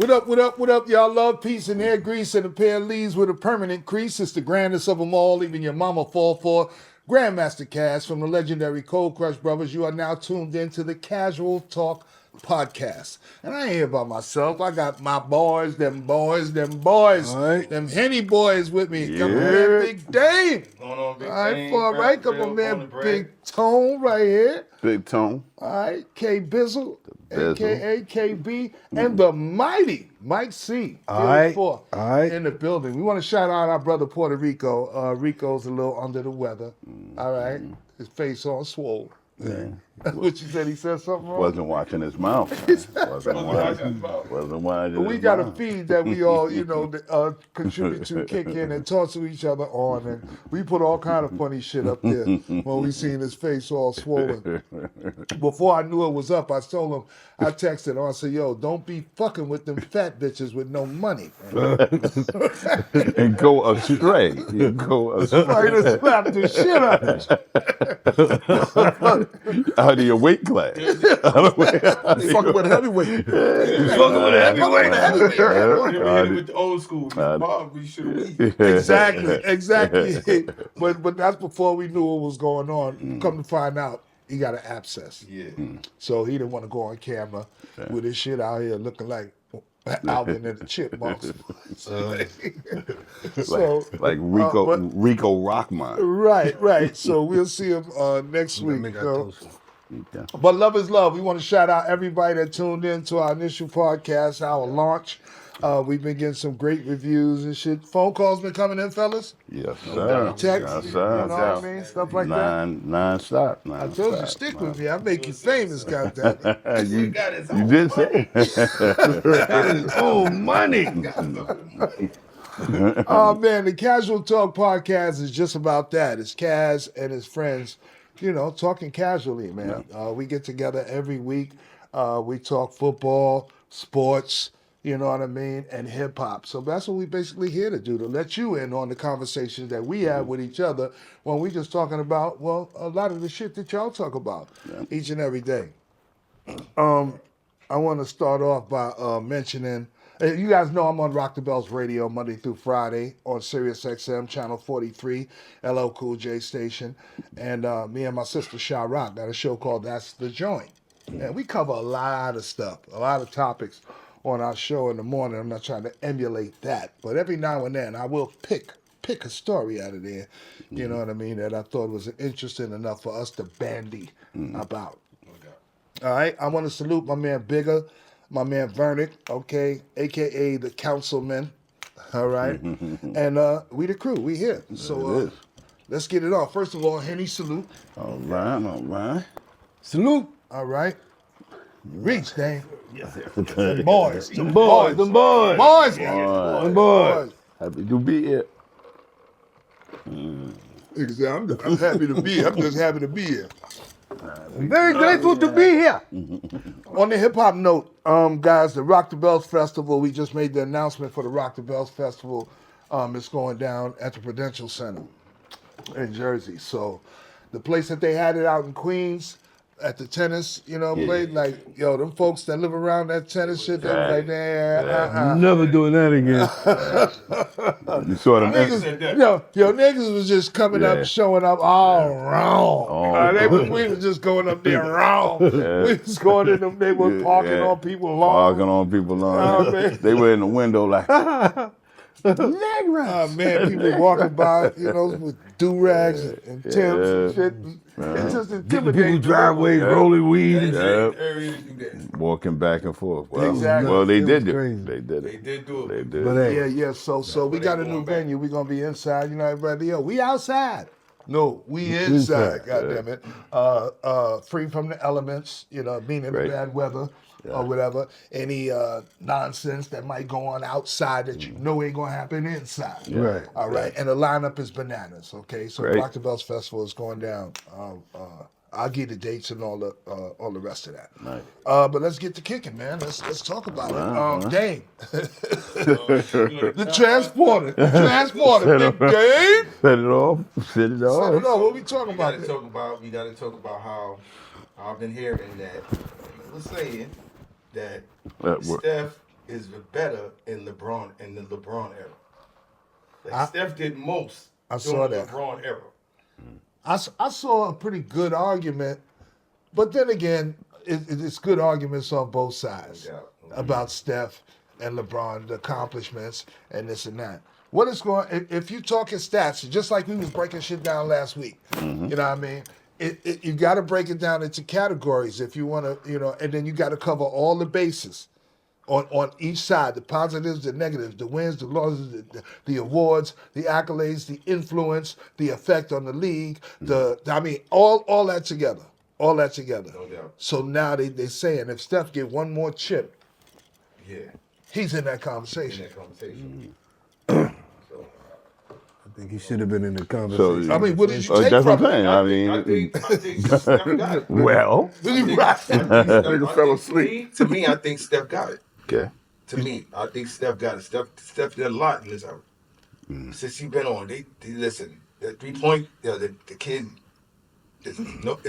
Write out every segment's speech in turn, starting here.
What up, y'all? Love, peace, and hair grease, and a pair of leaves with a permanent crease. It's the grandest of them all, even your mama fall for. Grandmaster Caz from the legendary Cold Crush Brothers. You are now tuned into the CAZual Talk podcast. And I ain't here by myself. I got my boys, them boys. Right. Them Henny Boyz with me. Yeah. Come on, man, Big Dave. Going on, Big All right, Dave, far right. Come on, man, Big Tone right here. Big Tone. All right, K Bizzle, Bizzle. a.k.a. KB, and the mighty Mike C. All right. Four All right. in the building. We want to shout out our brother Puerto Rico. Rico's a little under the weather. All right, his face all swole. Yeah. What you said? He said something wrong? Wasn't watching his mouth. Wasn't watching We his got a mouth. feed that we all, contribute to, kick in, and talk to each other on, and we put all kind of funny shit up there when we seen his face all swollen. Before I knew it was up, I told him, I texted him, I said, yo, don't be fucking with them fat bitches with no money. And go astray. You go astray. Right, to slap the shit out of you. Out of your weight class. Fucking with heavyweight. Fucking with heavyweight. With the old school. We should have. Exactly. But that's before we knew what was going on. Come to find out, he got an abscess. Yeah. So he didn't want to go on camera with his shit out here looking like Alvin and the Chipmunks. Like Rico Rockmont. Right. So we'll see him next week. But love is love. We want to shout out everybody that tuned in to our initial podcast, our launch. We've been getting some great reviews and shit. Phone calls been coming in, fellas? Yes, sir. Texts, Yes, you sir. know what I mean? Stuff like that. Non-stop. I told you, stick with me. I make you famous, goddammit. You did say. Oh, money. Oh, man, the CAZual Talk podcast is just about that. It's Caz and his friends, talking casually, man. We get together every week. We talk football, sports, you know what I mean, and hip-hop. So that's what we basically here to do, to let you in on the conversations that we have with each other when we just talking about, a lot of the shit that y'all talk about each and every day. I want to start off by mentioning, you guys know I'm on Rock the Bells Radio Monday through Friday on Sirius XM, Channel 43, LL Cool J station. And me and my sister Sha Rock got a show called That's the Joint. And we cover a lot of stuff, a lot of topics on our show in the morning. I'm not trying to emulate that. But every now and then I will pick a story out of there, you know what I mean, that I thought was interesting enough for us to bandy about. All right, I want to salute my man Bigga, my man Vernick, okay, a.k.a. the councilman, all right? And we the crew, we here. So let's get it on. First of all, Henny, salute. All right. Salute. All right. Reach, Dave. Yes, Them boys. Boys. Happy to be here. I'm happy to be here. I'm just happy to be here. Very grateful to be here. On the hip-hop note, guys, the Rock the Bells Festival, we just made the announcement for the Rock the Bells Festival. It's going down at the Prudential Center in Jersey. So the place that they had it out in Queens at the tennis, place, like, them folks that live around that tennis shit, they're like, Never doing that again. You saw them. Niggas was just coming up, showing up all wrong. We was just going up there wrong. We was going in them, they were parking on people's lawn. They were in the window like, man, people walking by, with do-rags and Timbs and shit. It's just intimidating. People driveways, rolling weed and shit. Walking back and forth. Well, exactly. Well, they did it. Crazy. They did it. They did do it. They did. But hey, Yeah. So we got a new venue. We're gonna be inside. Everybody, we outside. No, we inside. God damn it. Free from the elements. Meaning the bad weather. Or whatever, any nonsense that might go on outside that you know ain't gonna happen inside. Right. All right. And the lineup is bananas. Okay. So the Rock the Bells Festival is going down. I'll give the dates and all the rest of that. Nice. But let's get to kicking, man. Let's talk about it. Dame. The transporter. Big Dame. Set it off. What we talking about? We gotta talk about how I've been hearing that people were saying that Steph is better in the LeBron era. Like Steph did most. I saw during the that. LeBron era. I saw a pretty good argument, but then again, it's good arguments on both sides about Steph and LeBron, the accomplishments and this and that. What is going? If you talking stats, just like we was breaking shit down last week, you know what I mean? You got to break it down into categories if you want to, and then you got to cover all the bases on each side, the positives, the negatives, the wins, the losses, the awards, the accolades, the influence, the effect on the league, all that together. All that together. No doubt. So now they saying if Steph get one more chip, he's in that In conversation. that conversation. I think he should have been in the conversation. I mean, what did you take that's what from I'm it? saying. I think Steph got it. Well, Nigga fell asleep. To me, I think Steph got it. okay. To me, I think Steph got it. Steph did a lot in this era. Since he been on, they listen. The 3-point, the kid. There's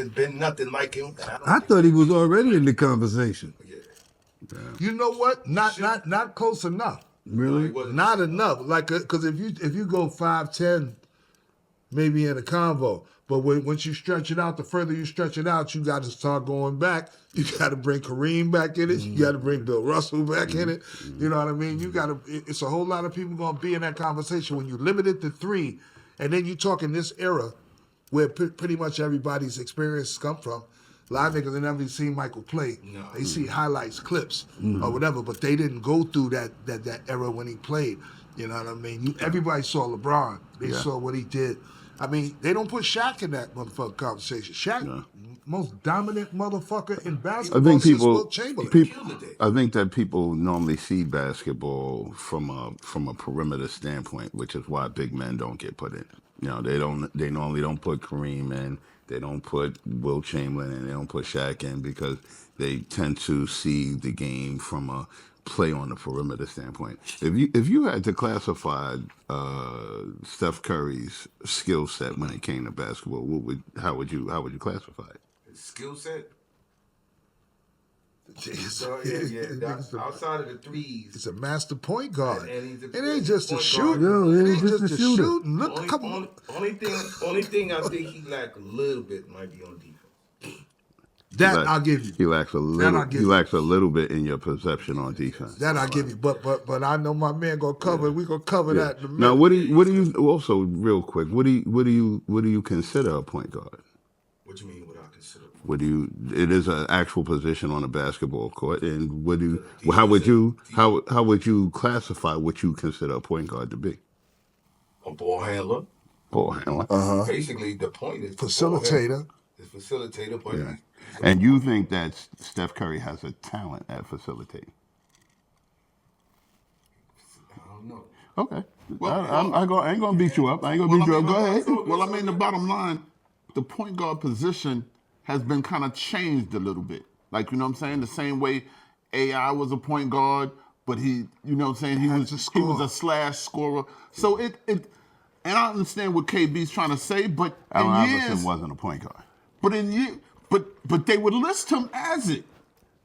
been nothing like him. I thought he was already in the conversation. You know what? Not close enough. Really? Not enough. Like, because if you go 5'10", maybe in a convo, but once you stretch it out, the further you stretch it out, you got to start going back. You got to bring Kareem back in it. You got to bring Bill Russell back in it. You know what I mean? You got to. It's a whole lot of people gonna be in that conversation when you limit it to 3, and then you talk in this era where pretty much everybody's experience come from. A lot of niggas have never seen Michael play. No. They see highlights, clips, or whatever, but they didn't go through that era when he played. You know what I mean? Everybody saw LeBron. They saw what he did. I mean, they don't put Shaq in that motherfucking conversation. Shaq, most dominant motherfucker in basketball I think since Wilt Chamberlain. I think that people normally see basketball from a perimeter standpoint, which is why big men don't get put in. They normally don't put Kareem in. They don't put Wilt Chamberlain in. They don't put Shaq in because they tend to see the game from a play on the perimeter standpoint. If you had to classify Steph Curry's skill set when it came to basketball, how would you classify it? Skill set. So outside of the threes, He's a master point guard. and It ain't just a point shoot. guard. It ain't just a shoot. Look, come on. Only thing I think he lack a little bit might be on defense. That I'll give you. He lacks a little. He lacks a little bit in your perception on defense. That I'll give you. But I know my man gonna cover. We gonna cover that in a minute. Now, what do you also real quick? What do you consider a point guard? What do you mean? What I consider? It is an actual position on a basketball court, and how would you classify what you consider a point guard to be? A ball handler. Ball handler. Basically, the point is Facilitator. It's facilitator, but Yeah. And you think that Steph Curry has a talent at facilitating? I don't know. Okay. I ain't gonna beat you up. I ain't gonna beat you up. Go ahead. Well, I mean, the bottom line, the point guard position has been kind of changed a little bit. Like, you know what I'm saying? The same way AI was a point guard, but he, you know what I'm saying? He was a slash scorer. So and I understand what KB's trying to say, but Allen in Iverson years, wasn't a point guard. but they would list him as it.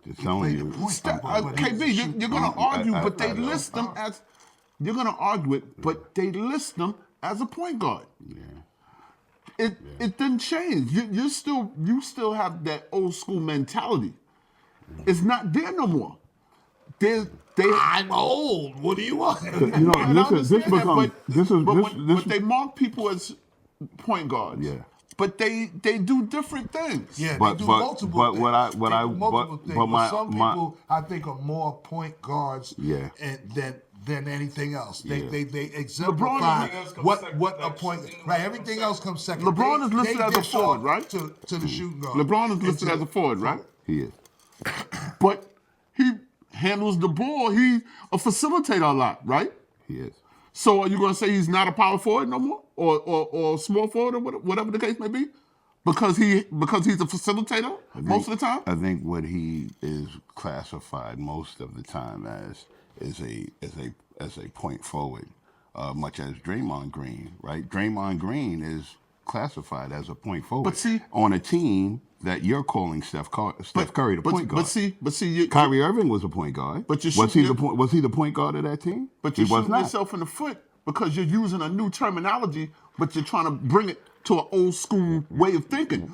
Just telling you. KB, you're gonna argue, but they list them as. You're gonna argue it, but they list them as a point guard. Yeah. It didn't change. You still have that old school mentality. It's not there no more. I'm old. What do you want? You know, But they mark people as point guards. Yeah. But they do different things. Yeah, But- they do but- multiple but things. what I- They what do I- multiple but- things. but But some my- people, I think, are more point guards Yeah. than anything else. They LeBron, exemplify everything else comes what second. a Like point. shooting, Right, LeBron everything comes else comes second. LeBron is listed as a dish forward, off right? To the shooting guard. LeBron is listed And as a forward, right? He is. But he handles the ball. He's a facilitator a lot, right? He is. So are you going to say he's not a power forward no more, or small forward, or whatever the case may be, because he's a facilitator most of the time? I think what he is classified most of the time as is a point forward, much as Draymond Green, right? Draymond Green is classified as a point forward. But see, on a team that you're calling Steph Curry the point guard. But see, Kyrie Irving was a point guard. But was he the point guard of that team? But he you're was shooting not. yourself in the foot because you're using a new terminology, but you're trying to bring it to an old school way of thinking.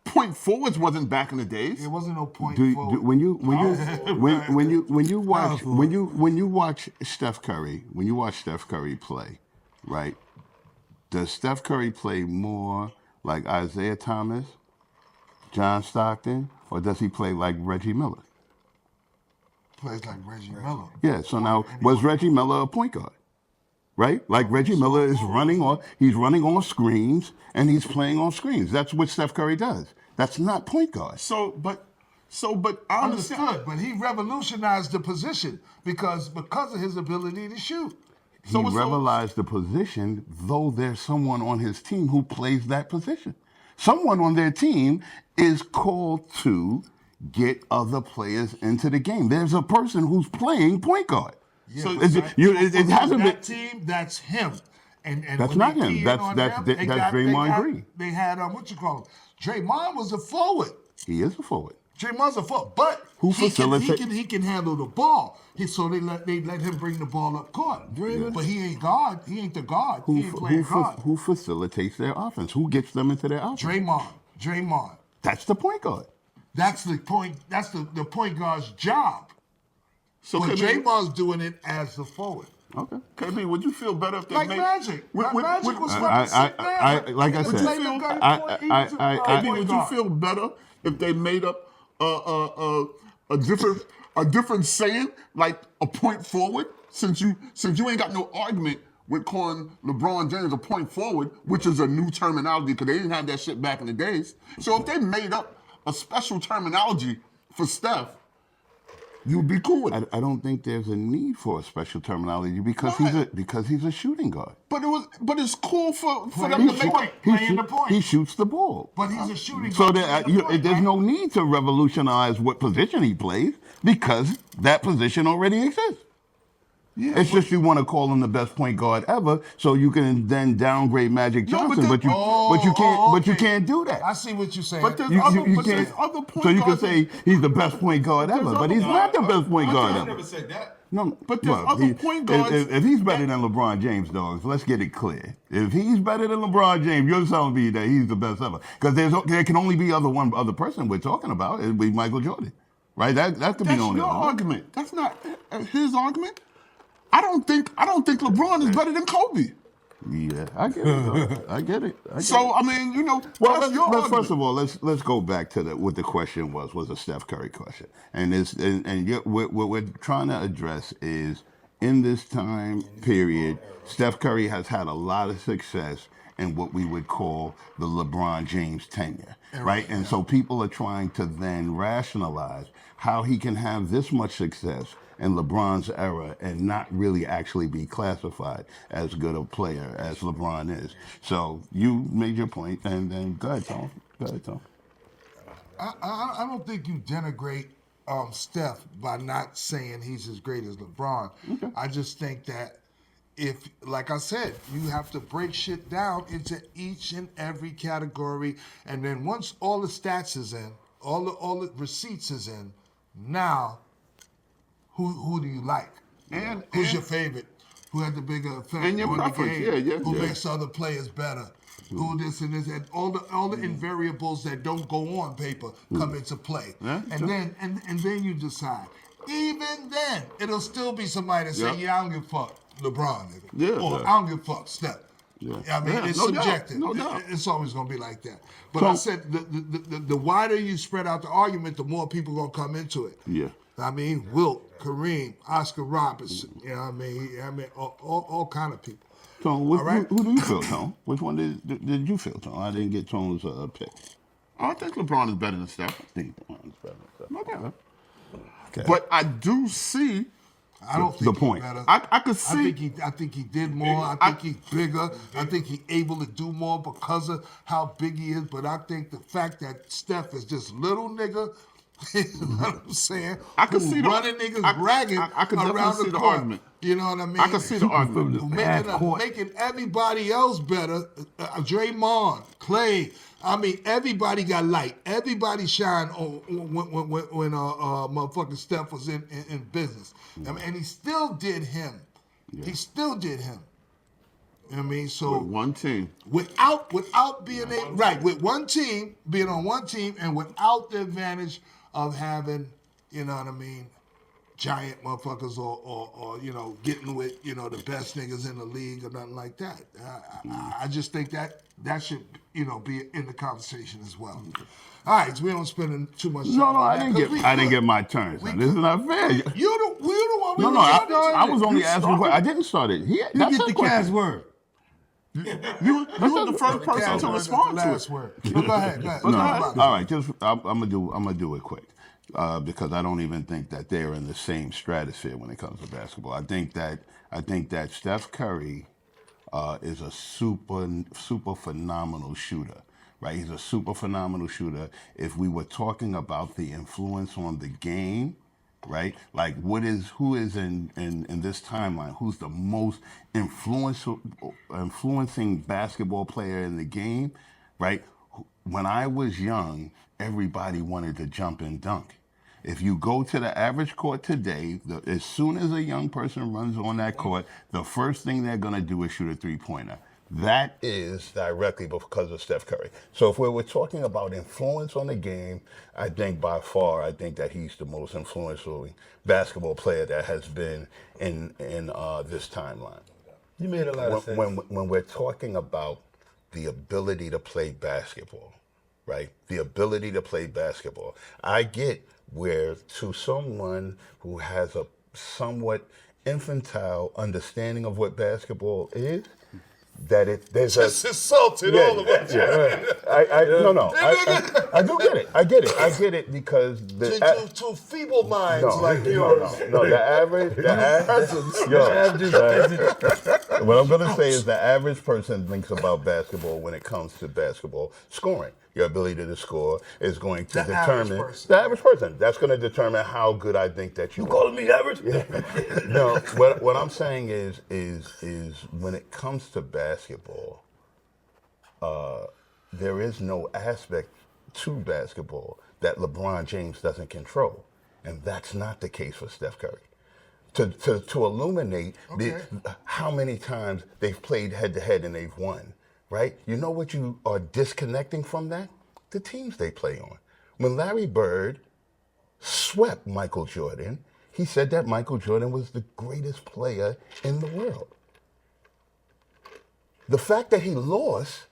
Point forwards wasn't back in the days. It wasn't no point forward. When you watch Steph Curry play, right? Does Steph Curry play more like Isaiah Thomas, John Stockton, or does he play like Reggie Miller? Plays like Reggie Miller. Yeah, so now, was Reggie Miller a point guard? Right? Like Reggie Miller is running on screens, and he's playing on screens. That's what Steph Curry does. That's not point guard. But I understand. Understood, but he revolutionized the position because of his ability to shoot. He revolutionized the position, though there's someone on his team who plays that position. Someone on their team is called to get other players into the game. There's a person who's playing point guard. Yeah, so it hasn't that been. team, that's him. And that's not him. That's Draymond Green. They had what you call him? Draymond was a forward. He is a forward. Draymond's a forward, but he can handle the ball. So they let him bring the ball up court. But he ain't guard. He ain't the guard. He ain't playing guard. Who facilitates their offense? Who gets them into their offense? Draymond. That's the point guard. That's the point. That's the point guard's job. So but Draymond's doing it as the forward. Okay. KB, would you feel better if they like made Magic? Magic was like I said, KB, would you feel better if they made up a different saying, like a point forward? Since you ain't got no argument with calling LeBron James a point forward, which is a new terminology because they didn't have that shit back in the days. So if they made up a special terminology for Steph, you'd be cool with it. I don't think there's a need for a special terminology because he's a shooting guard. But it's cool for them to make playing the point. He shoots the ball. But he's a shooting guard. So there's no need to revolutionize what position he plays because that position already exists. Yeah, it's just you want to call him the best point guard ever, so you can then downgrade Magic Johnson, but you can't do that. I see what you're saying. But there's other point guards. So you can say he's the best point guard ever, but he's not the best point guard ever. I never said that. No, but there's other point guards. If he's better than LeBron James, dogs, let's get it clear. If he's better than LeBron James, you're telling me that he's the best ever. Because there can only be one other person we're talking about. It'd be Michael Jordan, right? That could be the only your other argument. That's not his argument. I don't think LeBron is better than Kobe. Yeah, I get it. I get it. I mean, well, first of all, let's go back to what the question was a Steph Curry question, and what we're trying to address is in this time period, Steph Curry has had a lot of success in what we would call the LeBron James tenure, right? And so people are trying to then rationalize how he can have this much success in LeBron's era and not really actually be classified as good a player as LeBron is. So you made your point, and then go ahead, Tom. I don't think you denigrate Steph by not saying he's as great as LeBron. Okay. I just think that if, like I said, you have to break shit down into each and every category, and then once all the stats is in, all the receipts is in, now who do you like? And who's your favorite? Who had the bigger effect and your on preference? the game? Who Yeah. makes other players better? Who this and this and all the invariables that don't go on paper come into play. Yeah, and then you decide. Even then, it'll still be somebody that say, yeah, I don't give a fuck LeBron, nigga. Yeah. Or I don't give a fuck Steph. Yeah. I mean, it's subjective. No doubt. It's always going to be like that. But I said the wider you spread out the argument, the more people going to come into it. Yeah. I mean, Wilt, Kareem, Oscar Robertson, you know what I mean, all kind of people. So, who do you feel, Tom? Which one did you feel, Tom? I didn't get Tom's pick. I think LeBron is better than Steph. I think LeBron is better than Steph. Okay. But I do see. I don't think the point. Better. I could see. I think he did more. I think he's bigger. I think he's able to do more because of how big he is. But I think the fact that Steph is just little nigga You know what I'm saying? I can see the running niggas ragged I can around definitely the see the court. argument. You know what I mean? I can see the argument. Making everybody else better. Draymond, Clay. I mean, everybody got light. Everybody shined when motherfucking Steph was in business. I mean, and he still did him. Yeah. He still did him. You know what I mean? So with one team. Without being with one team, being on one team, and without the advantage of having, you know what I mean, giant motherfuckers or you know, getting with, you know, the best niggas in the league or nothing like that. I just think that should, you know, be in the conversation as well. All right, so we don't spend too much time. No, I didn't get my turn. So this is not fair. You the one. No, I was only asking. I didn't start it. You get the Caz word. You were the first person to respond to it. No, go ahead. All right, I'm gonna do it quick because I don't even think that they're in the same stratosphere when it comes to basketball. I think that Steph Curry is a super phenomenal shooter. Right, he's a super phenomenal shooter. If we were talking about the influence on the game, right? Like who is in this timeline? Who's the most influencing basketball player in the game, right? When I was young, everybody wanted to jump and dunk. If you go to the average court today, as soon as a young person runs on that court, the first thing they're gonna do is shoot a three-pointer. That is directly because of Steph Curry. So if we were talking about influence on the game, I think by far, I think that he's the most influential basketball player that has been in this timeline. You made a lot of sense. When we're talking about the ability to play basketball, right? The ability to play basketball. I get where to someone who has a somewhat infantile understanding of what basketball is, that there's just insulted all of us. Yeah. I do get it. I get it because to feeble minds like yours. No, the average what I'm gonna say is the average person thinks about basketball when it comes to basketball scoring. Your ability to score is going to determine the average person. That's going to determine how good I think that you are. Calling me average? No, what I'm saying is when it comes to basketball, there is no aspect to basketball that LeBron James doesn't control, and that's not the case for Steph Curry. To illuminate how many times they've played head to head and they've won. Right? You know what you are disconnecting from that? The teams they play on. When Larry Bird swept Michael Jordan, he said that Michael Jordan was the greatest player in the world. The fact that he lost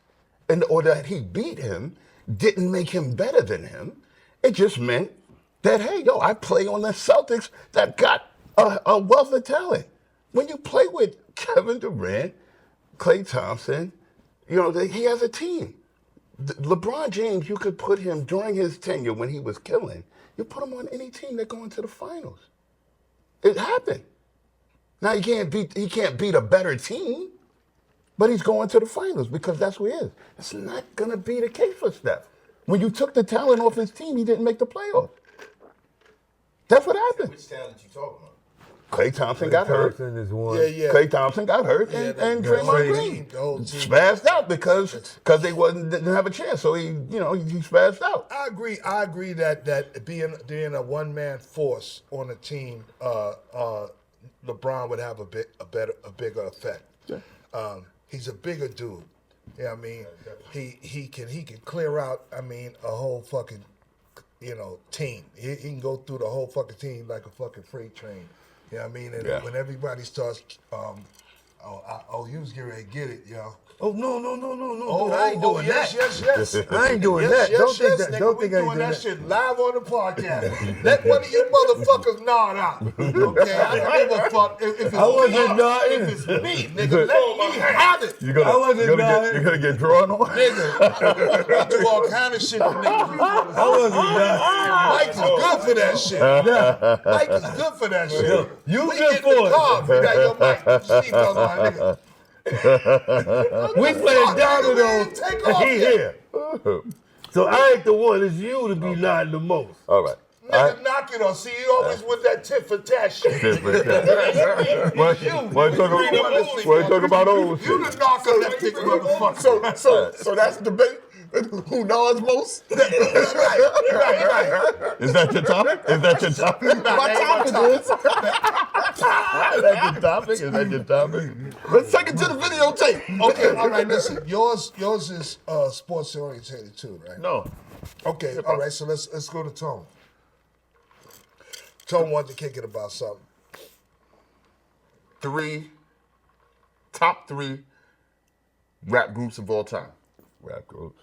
or that he beat him didn't make him better than him. It just meant that, hey, I play on the Celtics that got a wealth of talent. When you play with Kevin Durant, Klay Thompson, he has a team. LeBron James, you could put him during his tenure when he was killing, you put him on any team that go into the finals. It happened. Now he can't beat a better team, but he's going to the finals because that's who he is. It's not gonna be the case for Steph. When you took the talent off his team, he didn't make the playoffs. That's what happened. Which talent you talking about? Klay Thompson got hurt. Klay Thompson got hurt, and Draymond Green spazzed out because they didn't have a chance. So he spazzed out. I agree that being a one-man force on a team, LeBron would have a bigger effect. Yeah. He's a bigger dude. Yeah, I mean, he can clear out. I mean, a whole fucking team. He can go through the whole fucking team like a fucking freight train. You know what I mean? And when everybody starts, you was getting ready to get it, yo. Oh, no. I ain't doing that. Yes. I ain't doing that. Don't think I doing that shit live on the podcast. Let one of you motherfuckers nod out. Okay? I don't give a fuck if it's if it's me, nigga. Let me have it. You're gonna get drawn on? Nigga, we do all kind of shit with niggas. I wasn't done. Mike is good for that shit. Mike is good for that shit. You good for it. You got your mic seatbelt on, nigga. We playing dominoes. Take off He here. So I ain't the one. It's you to be nodding the most. All right. Nigga, knock it off. See, you always with that tit for tat shit. Why talk about old shit? You the narcoleptic motherfucker. So that's the debate. Who knows most? Right. Is that your topic? Is that your topic? My topic is. Is that your topic? Is that your topic? Let's take it to the videotape. Okay, all right, listen. Yours is sports oriented too, right? No. Okay, all right, so let's go to Tone. Tone wanted to kick it about something. Top three rap groups of all time. Rap groups.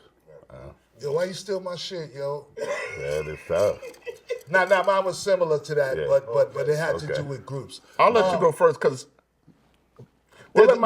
Yo, why you steal my shit, yo? Yeah, it's tough. Nah, mine was similar to that, Yeah. but it had to Okay. do with groups. I'll let you go first because. Well, let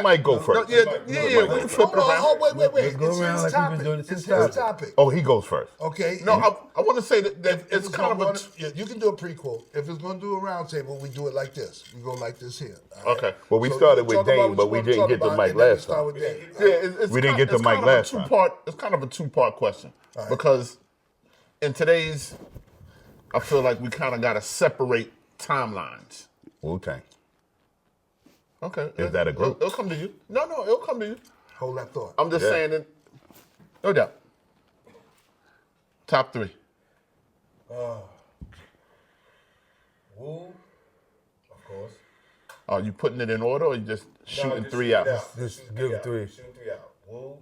Mike go first. Yeah, we can flip it around. Hold, wait. Let's go It's around his like we've topic. been doing it It's since his time. topic. Oh, he goes first. Okay. No, I want to say that it's If kind of gonna- a. yeah, you can do a prequel. If it's going to do a round table, we do it like this. We go like this here. all right? Okay. Well, we So started you with talk about Dane, what but you we wanna didn't talk get the about, mic and then we last start time. with Dane. Yeah, We didn't get the mic last time. It's kind of a two-part question because in today's, I feel like we kind of got to separate timelines. Wu-Tang. Okay. Is that a group? It'll come to you. No, it'll come to you. Hold that thought. I'm just Yeah. saying that. No doubt. Top three. Woo, of course. Are you putting it in order or you just shooting just three shoot out? it Just Shoot give three it three. out. Shoot three out. Woo.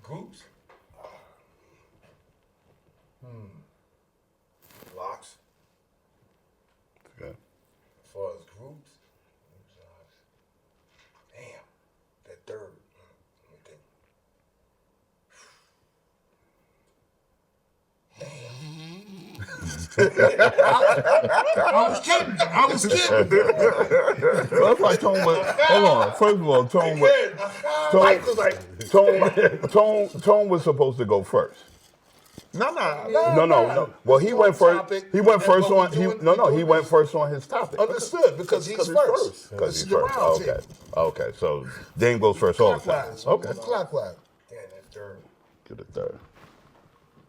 Groups. Locks. Okay. As far as groups. Damn. That third. Let me think. I was kidding. So that's why Tone was. Hold on. First of all, Tone was supposed to go first. No. No. Well, he went first. topic, He went and first what on. we doing- He went first on his topic. Understood, because he's first. Because This he's is the first. round Okay. table. Okay. So Dane goes first all the time. Clockwise. Okay. Clockwise. Damn, that third. Get a third.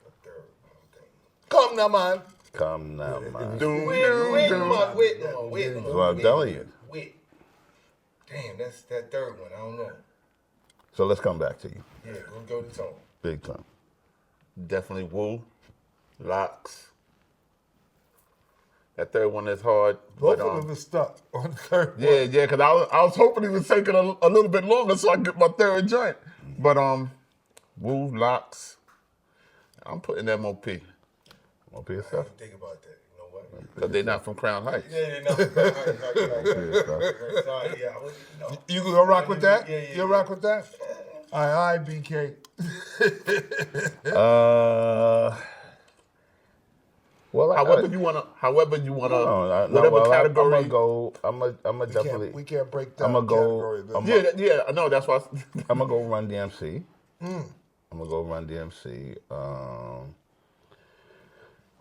That third. Okay. Come now, man. Come now, man. Wait. That's what I'm telling you. Wait. Damn, that's that third one. I don't know. So let's come back to you. Yeah, go to Tone. Big time. Definitely Woo. Locks. That third one is hard. Both but, of them are stuck on the third one. Yeah, because I was hoping he was taking a little bit longer so I could get my third joint. But Woo, Locks. I'm putting MOP. MOP and stuff. Think about that. You know what? Because they're not from Crown Heights. Yeah, no. Sorry, yeah, I was, no. You gonna rock with that? Yeah. You rock with that? All right, BK. Well, However you wanna, whatever well, category. I'm gonna definitely. We can't break down I'ma go- category. Yeah, I know. That's why. I'm gonna go Run DMC. I'm gonna go Run DMC. I'm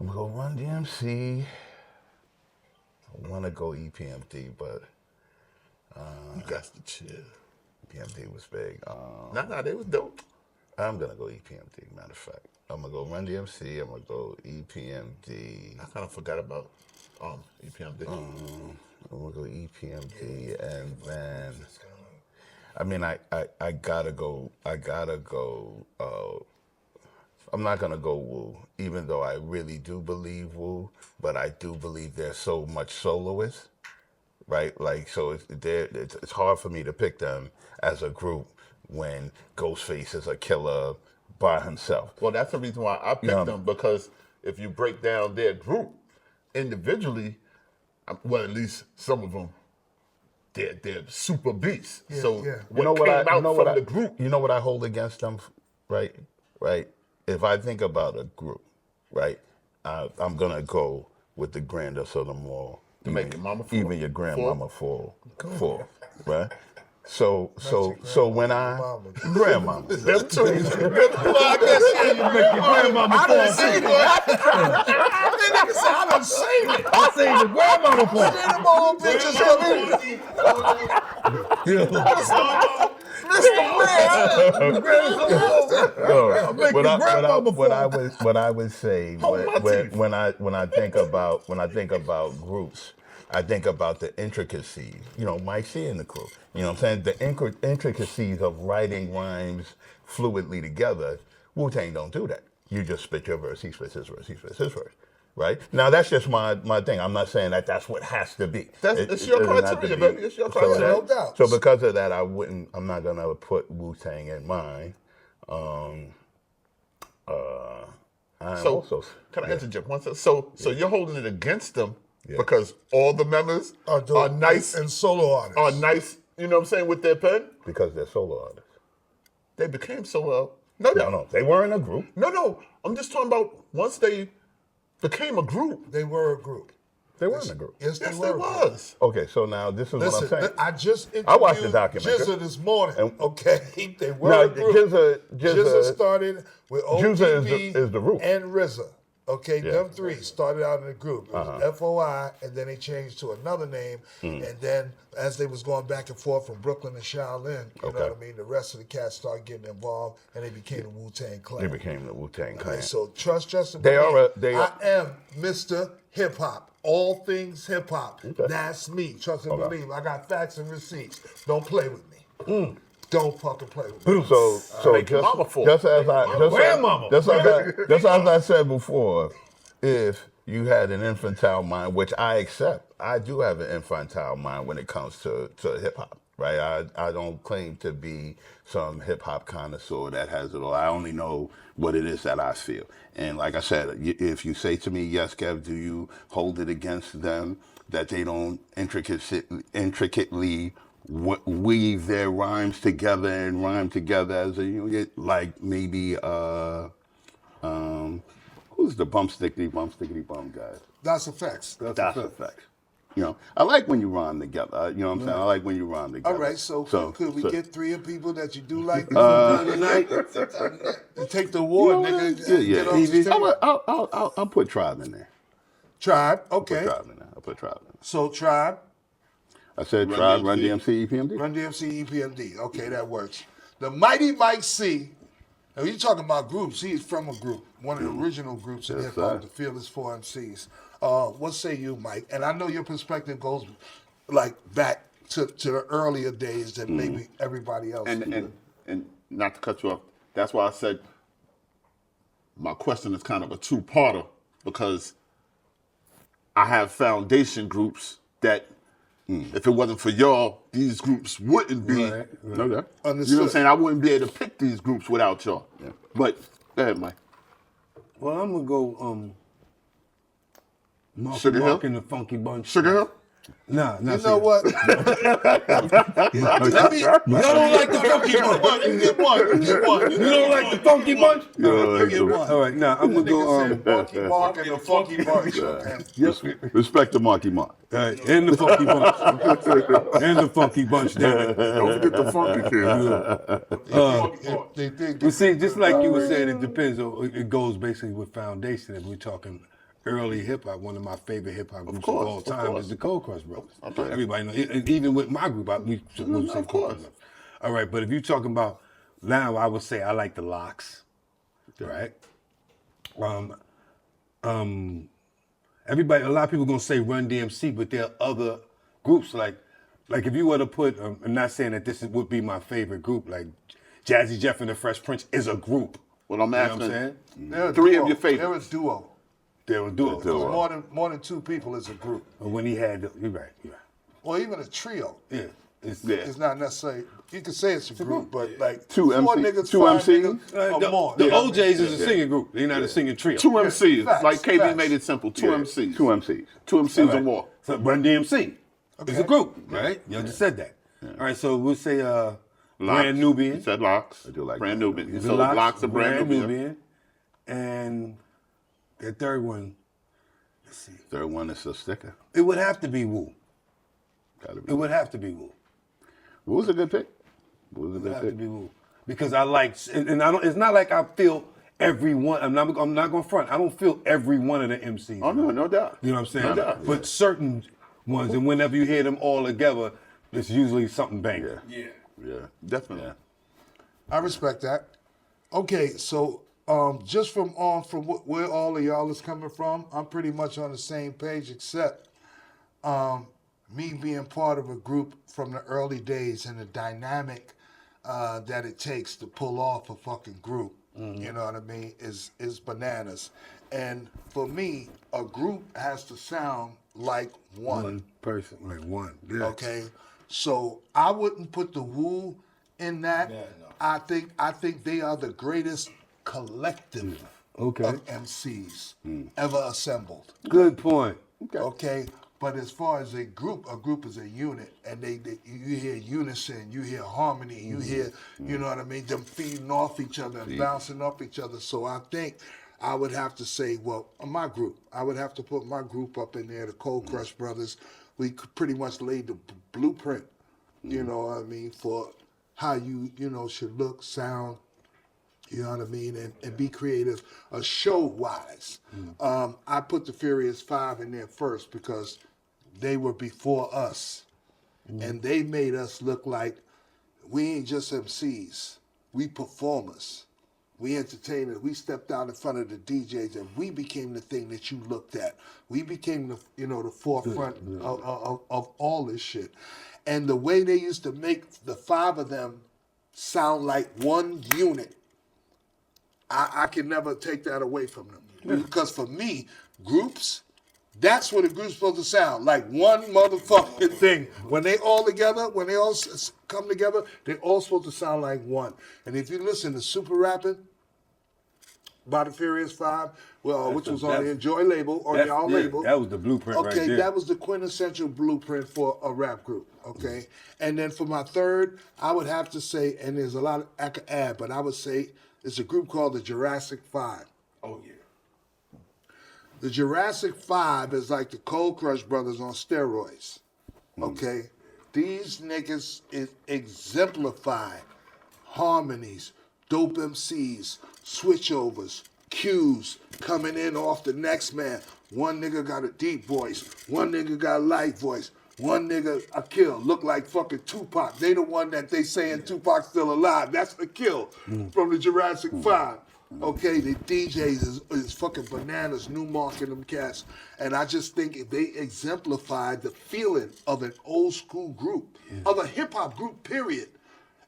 gonna go Run DMC. I want to go EPMD, but You got to chill. EPMD was big. Nah, they was dope. I'm gonna go EPMD. Matter of fact, I'm gonna go Run DMC. I'm gonna go EPMD. I kind of forgot about EPMD. I'm gonna go EPMD, and then I mean, I gotta go. I'm not gonna go Woo, even though I really do believe Woo, but I do believe there's so much soloists, right? Like, so it's hard for me to pick them as a group when Ghostface is a killer by himself. Well, that's the reason why I picked them, because if you break down their group individually, well, at least some of them, they're super beasts. So yeah. what came out from the group? You know what I hold against them, right? If I think about a group, right, I'm gonna go with the grandest of them all. Make your mama fall. Even your grandmama fall, right? So when grandmama, Them two. Make your grandmama fall. I done seen it. I seen the grandmama fall. Seen them all bitches. What I would say when I think about groups, I think about the intricacies. You know, Mike C in the crew. You know what I'm saying? The intricacies of writing rhymes fluidly together. Wu-Tang don't do that. You just spit your verse, he spits his verse, he spits his verse. Right? Now that's just my thing. I'm not saying that that's what has to be. It's your criteria, baby. It's your criteria. No doubt. So because of that, I'm not gonna put Wu-Tang in mine. Can I interject one second? So you're holding it against them because all the members are nice and solo artists. Are nice, you know what I'm saying, with their pen? Because they're solo artists. They became solo. No. They weren't a group. No. I'm just talking about once they became a group. They were a group. They weren't a group. Yes, they Yes, were. they was. Okay, so now this is what I'm saying. I just interviewed I watched the documentary. GZA this morning. Okay, they were Now, a group. GZA started with GZA ODB is the root. and RZA. Okay, Yeah. them three started out in a group. It was FOI, and then they changed to another name. And then as they was going back and forth from Brooklyn to Shaolin, you know what I mean, the rest of the cats started getting involved, and they became the Wu-Tang Clan. They became the Wu-Tang Clan. Okay, so trust and They believe. are- I am Mr. Hip Hop. All things hip hop. Okay. That's me. Trust and believe. I got facts and receipts. Don't play with me. Don't fucking play with me. So just as I said before, if you had an infantile mind, which I accept, I do have an infantile mind when it comes to hip hop. Right, I don't claim to be some hip hop connoisseur that has it all. I only know what it is that I feel. And like I said, if you say to me, yes, Kev, do you hold it against them that they don't intricately weave their rhymes together and rhyme together as a unit? Like maybe who's the bump stickity bum guy? That's effects. That's effects. You know, I like when you rhyme together. You know what I'm saying? I like when you rhyme together. All right, so could we get three of people that you do like tonight? You take the award, nigga. Yeah. Get off the stage. I'll put Tribe in there. Tribe, okay. I'll put Tribe in there. So Tribe. I said Tribe, Run DMC, EPMD. Run DMC, EPMD. Okay, that works. The Mighty Mike C. Now, you're talking about groups. He's from a group, one of the original groups in hip hop, the Fearless 4 MCs. What say you, Mike? And I know your perspective goes like back to the earlier days than maybe everybody else. And not to cut you off, that's why I said my question is kind of a two-parter because I have foundation groups that if it wasn't for y'all, these groups wouldn't be. No doubt. You know what I'm saying? I wouldn't be able to pick these groups without y'all. Yeah. But go ahead, Mike. Well, I'm gonna go Sugar Hill? Mark and the Funky Bunch. Sugar Hill? Nah, You know what? Y'all don't like the Funky Bunch. You get one. You don't like the Funky Bunch? You get one. All right, now I'm gonna go. Marky Mark and the Funky Bunch. Respect to Marky Mark. All right, and the Funky Bunch. And the Funky Bunch, damn it. Don't forget the Funky Kid. You see, just like you were saying, it depends. It goes basically with foundation. If we're talking early hip hop, one of my favorite hip hop groups of all time is the Cold Crush Brothers. Okay. Everybody knows. Even with my group, we would say Cold Crush Brothers. All right, but if you're talking about now, I would say I like the Locks. Right. Everybody, a lot of people gonna say Run DMC, but there are other groups like if you were to put, I'm not saying that this would be my favorite group, like Jazzy Jeff and the Fresh Prince is a group. Well, I'm You know what asking I'm saying? three of your favorites. They're a duo. They were duo. More than two people is a group. When he had, you're right. Or even a trio. Yeah. It's not necessarily, you can say it's a group, but like Two four MC niggas, two five MCs? niggas, or more. The OJs is a singing group. They're not a singing trio. Two MCs. Facts, Like KB facts. made it simple. Two MCs. Two MCs. Two MCs or more. So Run DMC is a group, right? You just said that. All right, so we'll say Brand Nubian. You said Locks. I do like Brand that. Nubian. So Locks and Brand Nubian. And the third one, let's see. Third one is a sticker. It would have to be Wu. Gotta be. It would have to be Wu. What was a good pick? What was a It would good have to pick? be Wu. Because I like, and I don't. It's not like I feel every one. I'm not going to front. I don't feel every one of the MCs. Oh, no doubt. You know what I'm saying? No doubt. But certain ones, and whenever you hear them all together, it's usually something banging. Yeah. Yeah, Definitely. Yeah. I respect that. Okay, so just from where all of y'all is coming from, I'm pretty much on the same page, except me being part of a group from the early days and the dynamic that it takes to pull off a fucking group. You know what I mean? Is bananas. And for me, a group has to sound like one. One person, like one. Yeah. Okay, so I wouldn't put the Wu in that. Yeah, no. I think they are the greatest collective Okay. of MCs ever assembled. Good point. Okay, but as far as a group is a unit, and you hear unison, you hear harmony, you hear, you know what I mean, them feeding off each other and bouncing off each other. So I think I would have to say, well, my group, I would have to put my group up in there, the Cold Crush Brothers. We pretty much laid the blueprint, you know what I mean, for how you should look, sound, you know what I mean, and be creative, show-wise. I put the Furious Five in there first because they were before us, and they made us look like we ain't just MCs, we performers, we entertainers. We stepped out in front of the DJs, and we became the thing that you looked at. We became the forefront of all this shit, and the way they used to make the five of them sound like one unit. I can never take that away from them. Because for me, groups, that's what a group's supposed to sound like, one motherfucking thing. When they all together, when they all come together, they're all supposed to sound like one. And if you listen to Super Rapping by the Furious Five, which was on the Enjoy label, or y'all label. That was the blueprint right Okay, there. that was the quintessential blueprint for a rap group, okay? And then for my third, I would have to say, and there's a lot I could add, but I would say it's a group called the Jurassic Five. Oh yeah. The Jurassic Five is like the Cold Crush Brothers on steroids, okay? These niggas exemplify harmonies, dope MCs, switchovers, cues, coming in off the next man. One nigga got a deep voice, one nigga got a light voice, one nigga a kill, look like fucking Tupac. They the one that they saying Tupac's still alive. That's the kill from the Jurassic Five. Okay, the DJs is fucking bananas, Newmark and them cats. And I just think they exemplified the feeling of an old school group, of a hip hop group, period.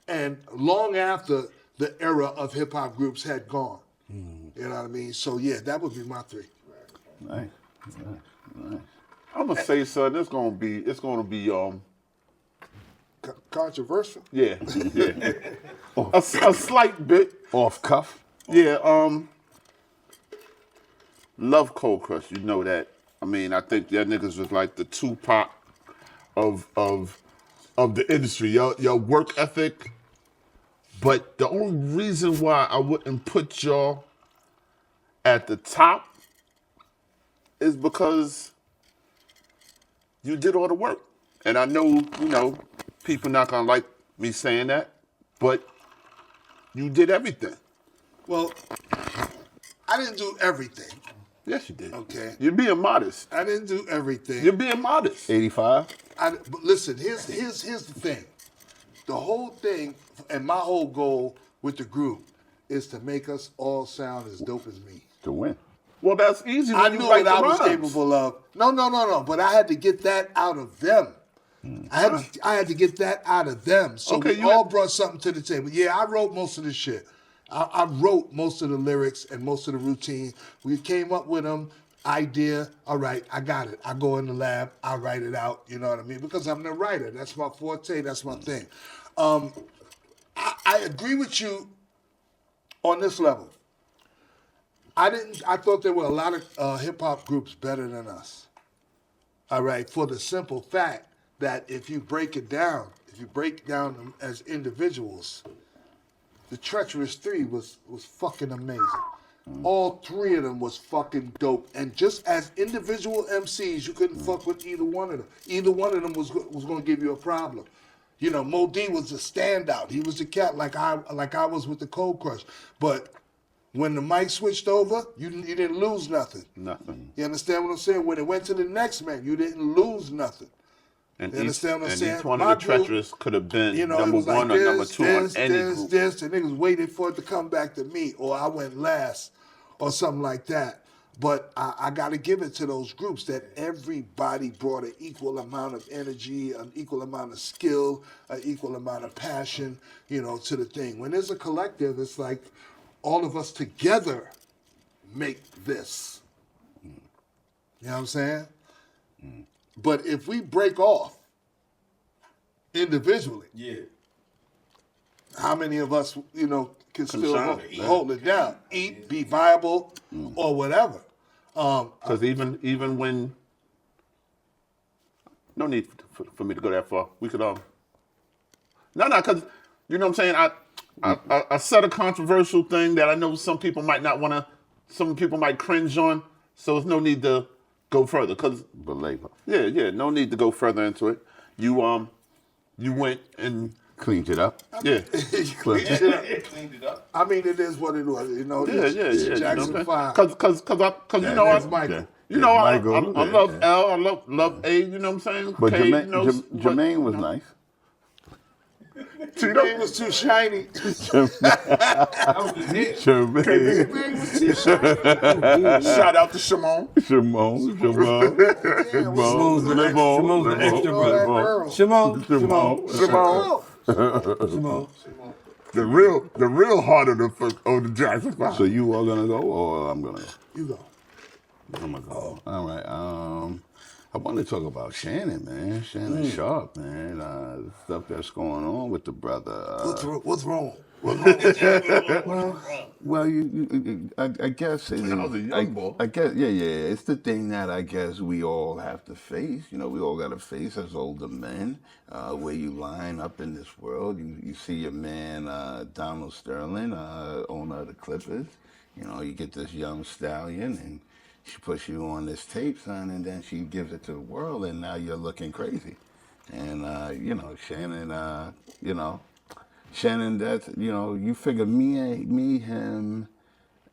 And long after the era of hip hop groups had gone. You know what I mean? So yeah, that would be my three. Nice. I'm gonna say something. It's gonna be Controversial? yeah. a slight bit. Off cuff. Yeah, love Cold Crush, you know that. I mean, I think y'all niggas was like the Tupac of the industry. Your work ethic. But the only reason why I wouldn't put y'all at the top is because you did all the work. And I know, people not gonna like me saying that, but you did everything. Well, I didn't do everything. Yes, you did. Okay. You're being modest. I didn't do everything. You're being modest. 85. But listen, here's the thing. The whole thing, and my whole goal with the group is to make us all sound as dope as me. To win. Well, that's easy when I you knew write what I the was rhymes. capable of. No. But I had to get that out of them. I had to get that out of them. So Okay, we you all had- brought something to the table. Yeah, I wrote most of the shit. I wrote most of the lyrics and most of the routine. We came up with them. Idea, all right, I got it. I go in the lab, I write it out, you know what I mean? Because I'm the writer. That's my forte, that's my thing. I agree with you on this level. I thought there were a lot of hip hop groups better than us. All right, for the simple fact that if you break down them as individuals, the Treacherous Three was fucking amazing. All three of them was fucking dope. And just as individual MCs, you couldn't fuck with either one of them. Either one of them was going to give you a problem. You know, Mo D was a standout. He was the cat like I was with the Cold Crush. But when the mic switched over, you didn't lose nothing. Nothing. You understand what I'm saying? When it went to the next man, you didn't lose nothing. And You understand what I'm saying? each one My of the group, treacherous could have been you know, it number was like one or number two on any group. this, and niggas waited for it to come back to me, or I went last, or something like that. But I got to give it to those groups that everybody brought an equal amount of energy, an equal amount of skill, an equal amount of passion, you know, to the thing. When there's a collective, it's like all of us together make this. You know what I'm saying? But if we break off individually, how many of us, you know, can still hold it down, eat, be viable, or whatever? Because even when, no need for me to go that far. We could no, because you know what I'm saying. I said a controversial thing that I know some people might not want to. Some people might cringe on. So there's no need to go further. Cause Belabor. yeah, no need to go further into it. You went and Cleaned it up. yeah. Cleaned it up. I mean, it is what it was. You know, Yeah. Jackson 5. Because you know That's I, Michael. you know I Michael, love L, I love A. You know what I'm saying? But K, Jermaine, you know, Jermaine was nice. Jermaine was too shiny. Jermaine. Was too shiny. Shout out to Shimon. Shimon. Simone's the extra brother. Shimon. The real heart of the Jackson 5. So you all gonna go, or I'm gonna go? You go. I'm gonna go. All right. I want to talk about Shannon, man. Shannon Sharpe, man. The stuff that's going on with the brother. What's wrong? Well, I guess I was a young boy. I guess, yeah. It's the thing that I guess we all have to face. You know, we all got to face as older men. Where you line up in this world, you see your man Donald Sterling, owner of the Clippers. You know, you get this young stallion, and she puts you on this tape, son, and then she gives it to the world, and now you're looking crazy. And you know, Shannon, that's, you know, you figure me, him,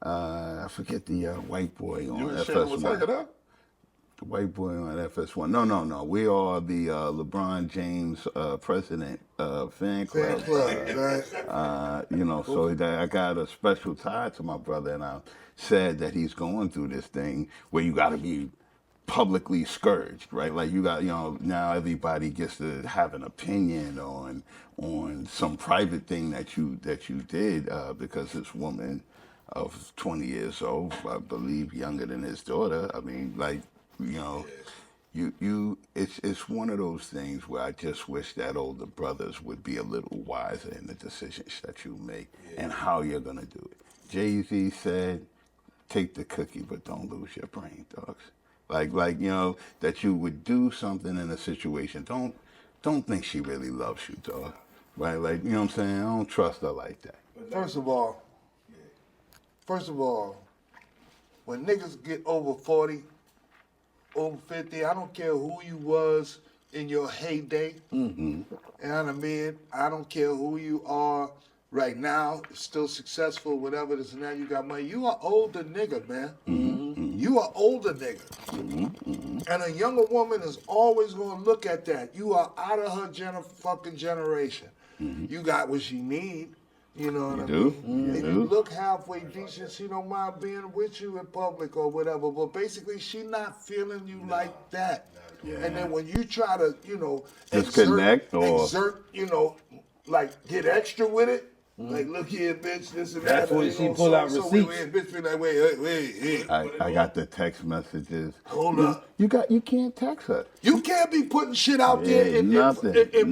I forget the white boy on You and Shannon was hanging FS1. up? The white boy on FS1. No. We are the LeBron James president fan club. Right? You know, so that I got a special tie to my brother, and I'm sad that he's going through this thing where you got to be publicly scourged, right? Like you got, you know, now everybody gets to have an opinion on some private thing that you did because this woman of 20 years old, I believe younger than his daughter. I mean, like, you know, it's one of those things where I just wish that older brothers would be a little wiser in the decisions that you make and how you're gonna do it. Jay-Z said, "Take the cookie, but don't lose your brain, dogs." Like you know, that you would do something in a situation. Don't think she really loves you, dog. Right? Like, you know what I'm saying? I don't trust her like that. First of all, when niggas get over 40, over 50, I don't care who you was in your heyday. Mm-hmm. You know what I mean? I don't care who you are right now, still successful, whatever this and that, you got money. You are older nigga, man. Mm-hmm. You are older nigga. Mm-hmm. And a younger woman is always going to look at that. You are out of her fucking generation. Mm-hmm. You got what she need. You know what I mean? Mm-hmm. If you look halfway decent, she don't mind being with you in public or whatever. But basically, she not feeling you like that. Yeah. And then when you try to, you know, exert, you know, like get extra with it, like, look here, bitch, this and That's that. when she pull out receipts. Bitch be like, wait. I got the text messages. Hold up. You can't text her. You can't be putting shit out there in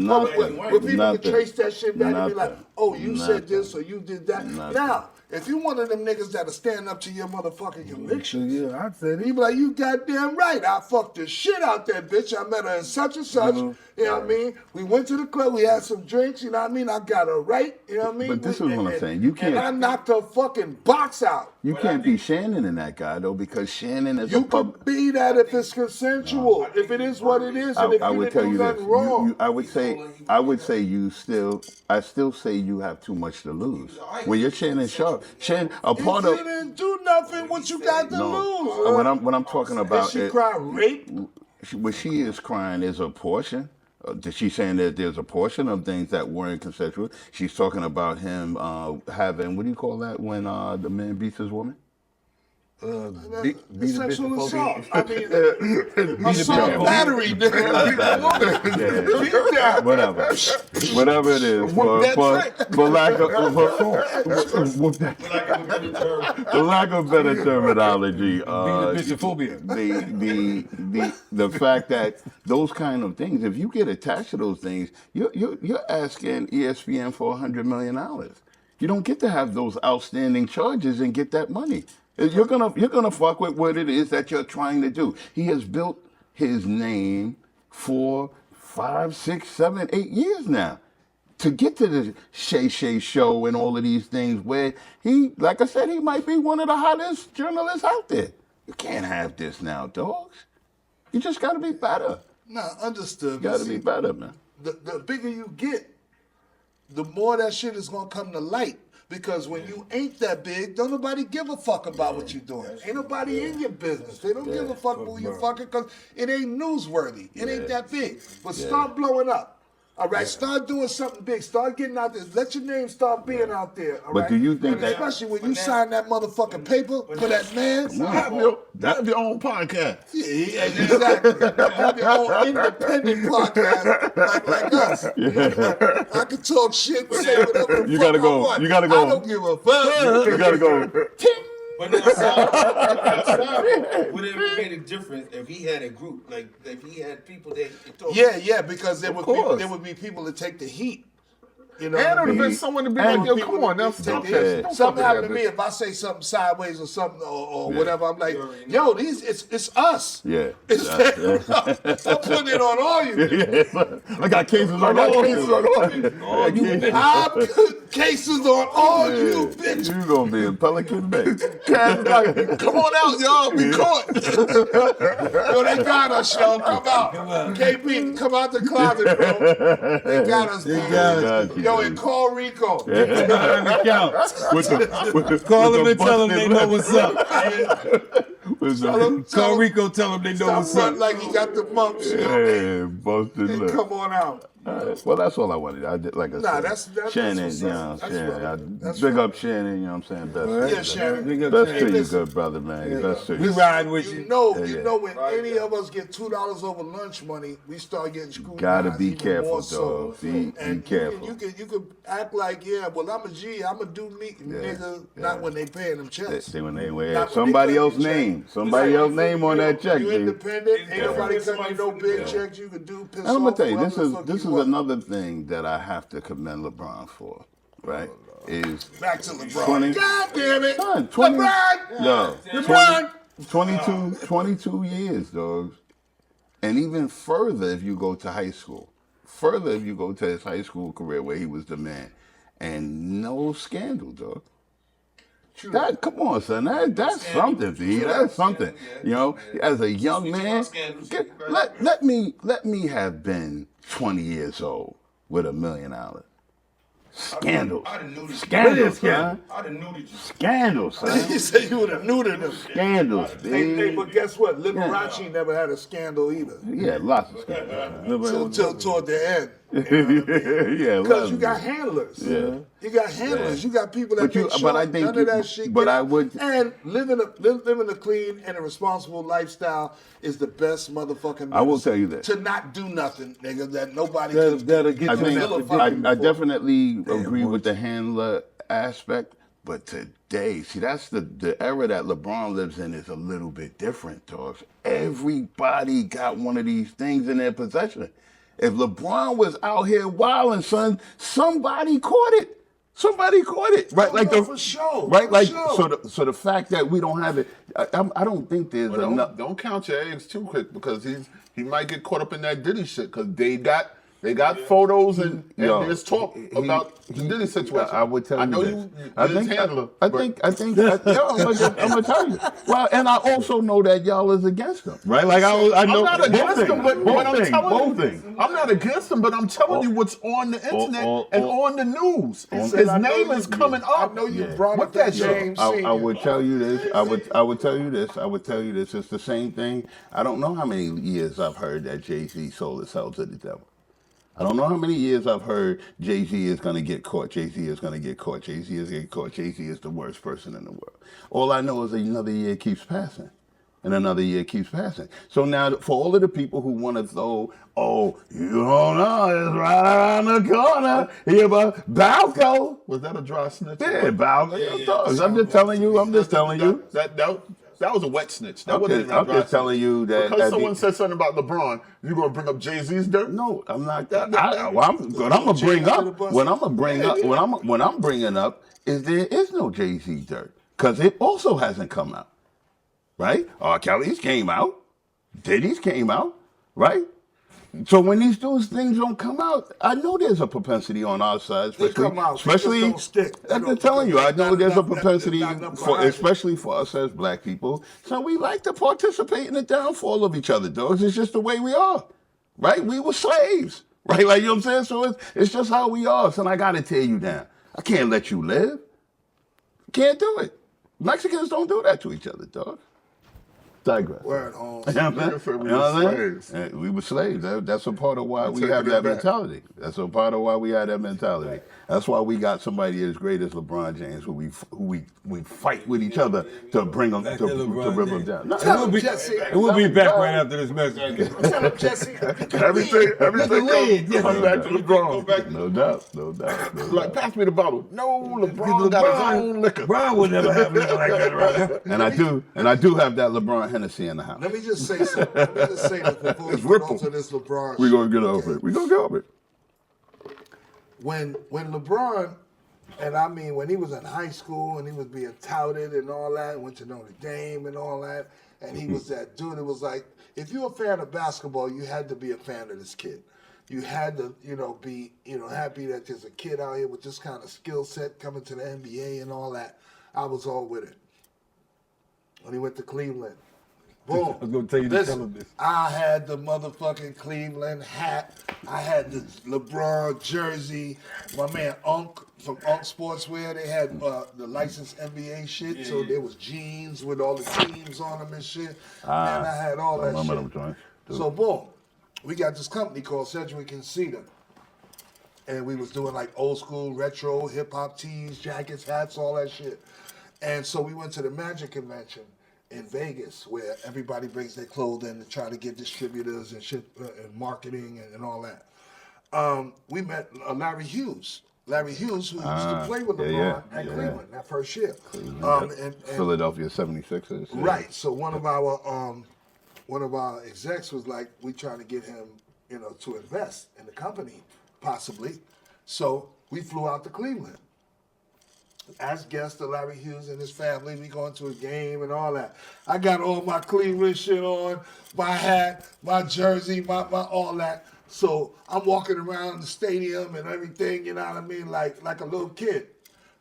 public where people can trace that shit back and be like, oh, you said this or you did that. Now, if you one of them niggas that'll stand up to your motherfucking convictions, Yeah, I said it. you be like, you goddamn right. I fucked the shit out that bitch. I met her in such and such. You know what I mean? We went to the club. We had some drinks. You know what I mean? I got her right. You know what I mean? But this is what I'm saying. You can't. And I knocked her fucking box out. You can't be Shannon in that guy though, because Shannon is You could be that if it's consensual. If it is what it is, and if I you would didn't tell do you nothing this. wrong. I would say you have too much to lose. When you're Shannon Sharpe, If you didn't do nothing, what you got to lose? What I'm talking about Is she crying rape? What she is crying is a portion. She's saying that there's a portion of things that weren't consensual. She's talking about him having, what do you call that when the man beats his woman? Sexual assault. I mean, assault battery, nigga. Whatever it is, for lack of better terminology, the fact that those kind of things, if you get attached to those things, you're asking ESPN for $100 million. You don't get to have those outstanding charges and get that money. You're gonna fuck with what it is that you're trying to do. He has built his name for 5, 6, 7, 8 years now to get to the Shay Shay show and all of these things where he, like I said, he might be one of the hottest journalists out there. You can't have this now, dogs. You just gotta be better. Nah, understood. You gotta be better, man. The bigger you get, the more that shit is gonna come to light. Because when you ain't that big, don't nobody give a fuck about what you're doing. Ain't nobody in your business. They don't give a fuck who you fucking, because it ain't newsworthy. It ain't that big. But start blowing up. All right, start doing something big. Start getting out there. Let your name start being out there. All right? Do you think and especially when you sign that motherfucking paper for that man. Have your own podcast. Yeah, exactly. Have your own independent podcast like us. I can talk shit, say whatever the You fuck gotta go. I want. You gotta go. I don't give a fuck. You gotta go. Ting! But now, Sal, would it have made a difference if he had a group, like if he had people that talk? Yeah, because there would be people that take the heat. You know, And it would have been mean? someone to be And like, yo, people come on, that now take stop the that. hit. Don't Something fuck happened to with me that if I say something sideways or something or whatever. I'm like, yo, it's us. Yeah. It's I'm putting it on all you. I got cases on all you. I put cases on all you, bitch. You gonna be a Pelican Bay. Caz like, come on out, y'all, be caught. Yo, they got us, yo. Come out. KP, come out the closet, bro. They got us. They got us. Yo, and call Rico. With the Call them and tell them they know what's up. Call Rico, tell them they know Stop what's up. front like he got the mumps, yo. Yeah, busted And lip. come on out. Well, that's all I wanted. I did, like I said. That's Shannon, what's you up. know, That's Shannon. right. That's Big right. up Shannon, you know what I'm saying? Best Yeah, Shannon. Big up Best Shannon. to you, listen. good brother, man. Best to We you. riding with You you. know, Yeah. when any of us get $2 over lunch money, we start getting screwed. Gotta be careful, dog. Be careful. You can act like, yeah, well, I'm a G, I'm a do me, nigga. Not when they paying them checks. They when they Not wear when somebody they cut else's the check. name. Somebody else's name on that check, You dude. independent. Ain't Yeah. nobody Yeah. cutting you no big checks. You can do piss And I'm gonna off tell you, whoever this the is fuck this you is want. another thing that I have to commend LeBron for, right? Is Back to LeBron. 20 God damn it. Son, 20 LeBron. Yo, LeBron. 22 years, dogs. And even further if you go to high school. Further if you go to his high school career where he was the man. And no scandal, dog. That, come on, son. That's something, B. That's something. You know, as a young man, let me have been 20 years old with $1 million. Scandals. Scandals, son. I'd have neutered you. Scandals, son. You said you would have neutered them. Scandals, Hey, B. but guess what? Liberace never had a scandal either. Yeah, lots of scandals. Till toward the end. Yeah, Because you got handlers. Yeah. You got handlers. You got people that But you- make but sure I think none you- of that shit but get I out. would- And living a clean and a responsible lifestyle is the best motherfucking I will medicine. tell you this. To not do nothing, nigga, that nobody That'll get I you think in that predicament. I definitely agree with the handler aspect, but today, see, that's the era that LeBron lives in is a little bit different, dogs. Everybody got one of these things in their possession. If LeBron was out here wilding, son, somebody caught it. Somebody caught it, right? Like for sure, right? for Like sure. so the fact that we don't have it, I don't think there's But enough. don't count your eggs too quick because he might get caught up in that Diddy shit because they got photos and Yo, there's talk about the Diddy situation. I would tell you. I know this. you're his handler. I but- think. I'm gonna tell you. Well, and I also know that y'all is against them, right? Like I know. I'm not against both them, things, but I'm telling both you, things. I'm not against them, but I'm telling you what's on the internet and on the news. said, His I know name you- is coming I up. know you brought What up that that shit? James I Senior. would tell you this. I would tell you this. I would tell you this. It's the same thing. I don't know how many years I've heard that Jay-Z sold his soul to the devil. I don't know how many years I've heard Jay-Z is going to get caught. Jay-Z is going to get caught. Jay-Z is getting caught. Jay-Z is the worst person in the world. All I know is another year keeps passing. And another year keeps passing. So now, for all of the people who want to throw, oh, you don't know, it's right around the corner. Hear about Balco. Was that a dry snitch? Yeah, Balco. Dogs. I'm just telling you. I'm just telling you. That was a wet snitch. That wasn't even a I'm dry just telling snitch. you that Because someone said something about LeBron, you gonna bring up Jay-Z's dirt? No, I'm not. What I'm gonna bring up, what I'm gonna bring up, what I'm bringing up is there is no Jay-Z dirt because it also hasn't come out, right? R. Kelly's came out, Diddy's came out, right? So when these dudes things don't come out, I know there's a propensity on our side, They come out, they just don't stick. I'm just telling you, I know Not there's a enough- propensity not enough for, behind it. especially for us as black people. So we like to participate in the downfall of each other, dogs. It's just the way we are, right? We were slaves, right? Like, you know what I'm saying? So it's just how we are. So I got to tear you down. I can't let you live. Can't do it. Mexicans don't do that to each other, dog. Digress. Word, Holmes. You know what I'm saying? We You know were what I'm saying? slaves. We were slaves. That's a part of why we taking have it that back. mentality. That's a part of why we have that mentality. That's why we got somebody as great as LeBron James, who we fight with each other to bring him Back to to LeBron rip him James. down. No, Tell him, be- Jesse. And we'll be back right after this message. Tell him, Jesse. Everything lid. comes back to LeBron. no doubt, no doubt. No Like, doubt. pass me the bottle. No, LeBron got his own liquor. LeBron would never have nothing like that right now. And I do have that LeBron Hennessy in the house. Let me just say something. Let me just say this before we It's get Ripple. onto this LeBron. We're gonna shit. get over it. We're gonna get over it. When LeBron, and I mean when he was in high school and he was being touted and all that, went to Notre Dame and all that, and he was that dude, it was like, if you're a fan of basketball, you had to be a fan of this kid. You had to, be, happy that there's a kid out here with this kind of skill set coming to the NBA and all that. I was all with it. When he went to Cleveland. Boom. I was gonna tell you to Listen, tell him this. I had the motherfucking Cleveland hat. I had the LeBron jersey. My man Unk from Unk Sportswear, they had the licensed NBA shit. So there was jeans with all the teams on them and shit. And I had all that remember shit. them joints, too. So boom, we got this company called Sedgwick and Cedar. And we was doing like old school, retro, hip hop tees, jackets, hats, all that shit. And so we went to the Magic Convention in Vegas, where everybody brings their clothing to try to get distributors and shit, and marketing and all that. We met Larry Hughes. Larry Hughes, who used to play with LeBron at Cleveland that first year. And Philadelphia 76ers. Yeah. right. So one of our execs was like, we trying to get him, to invest in the company, possibly. So we flew out to Cleveland. As guests of Larry Hughes and his family, we going to a game and all that. I got all my Cleveland shit on, my hat, my jersey, my all that. So I'm walking around the stadium and everything, you know what I mean, like a little kid.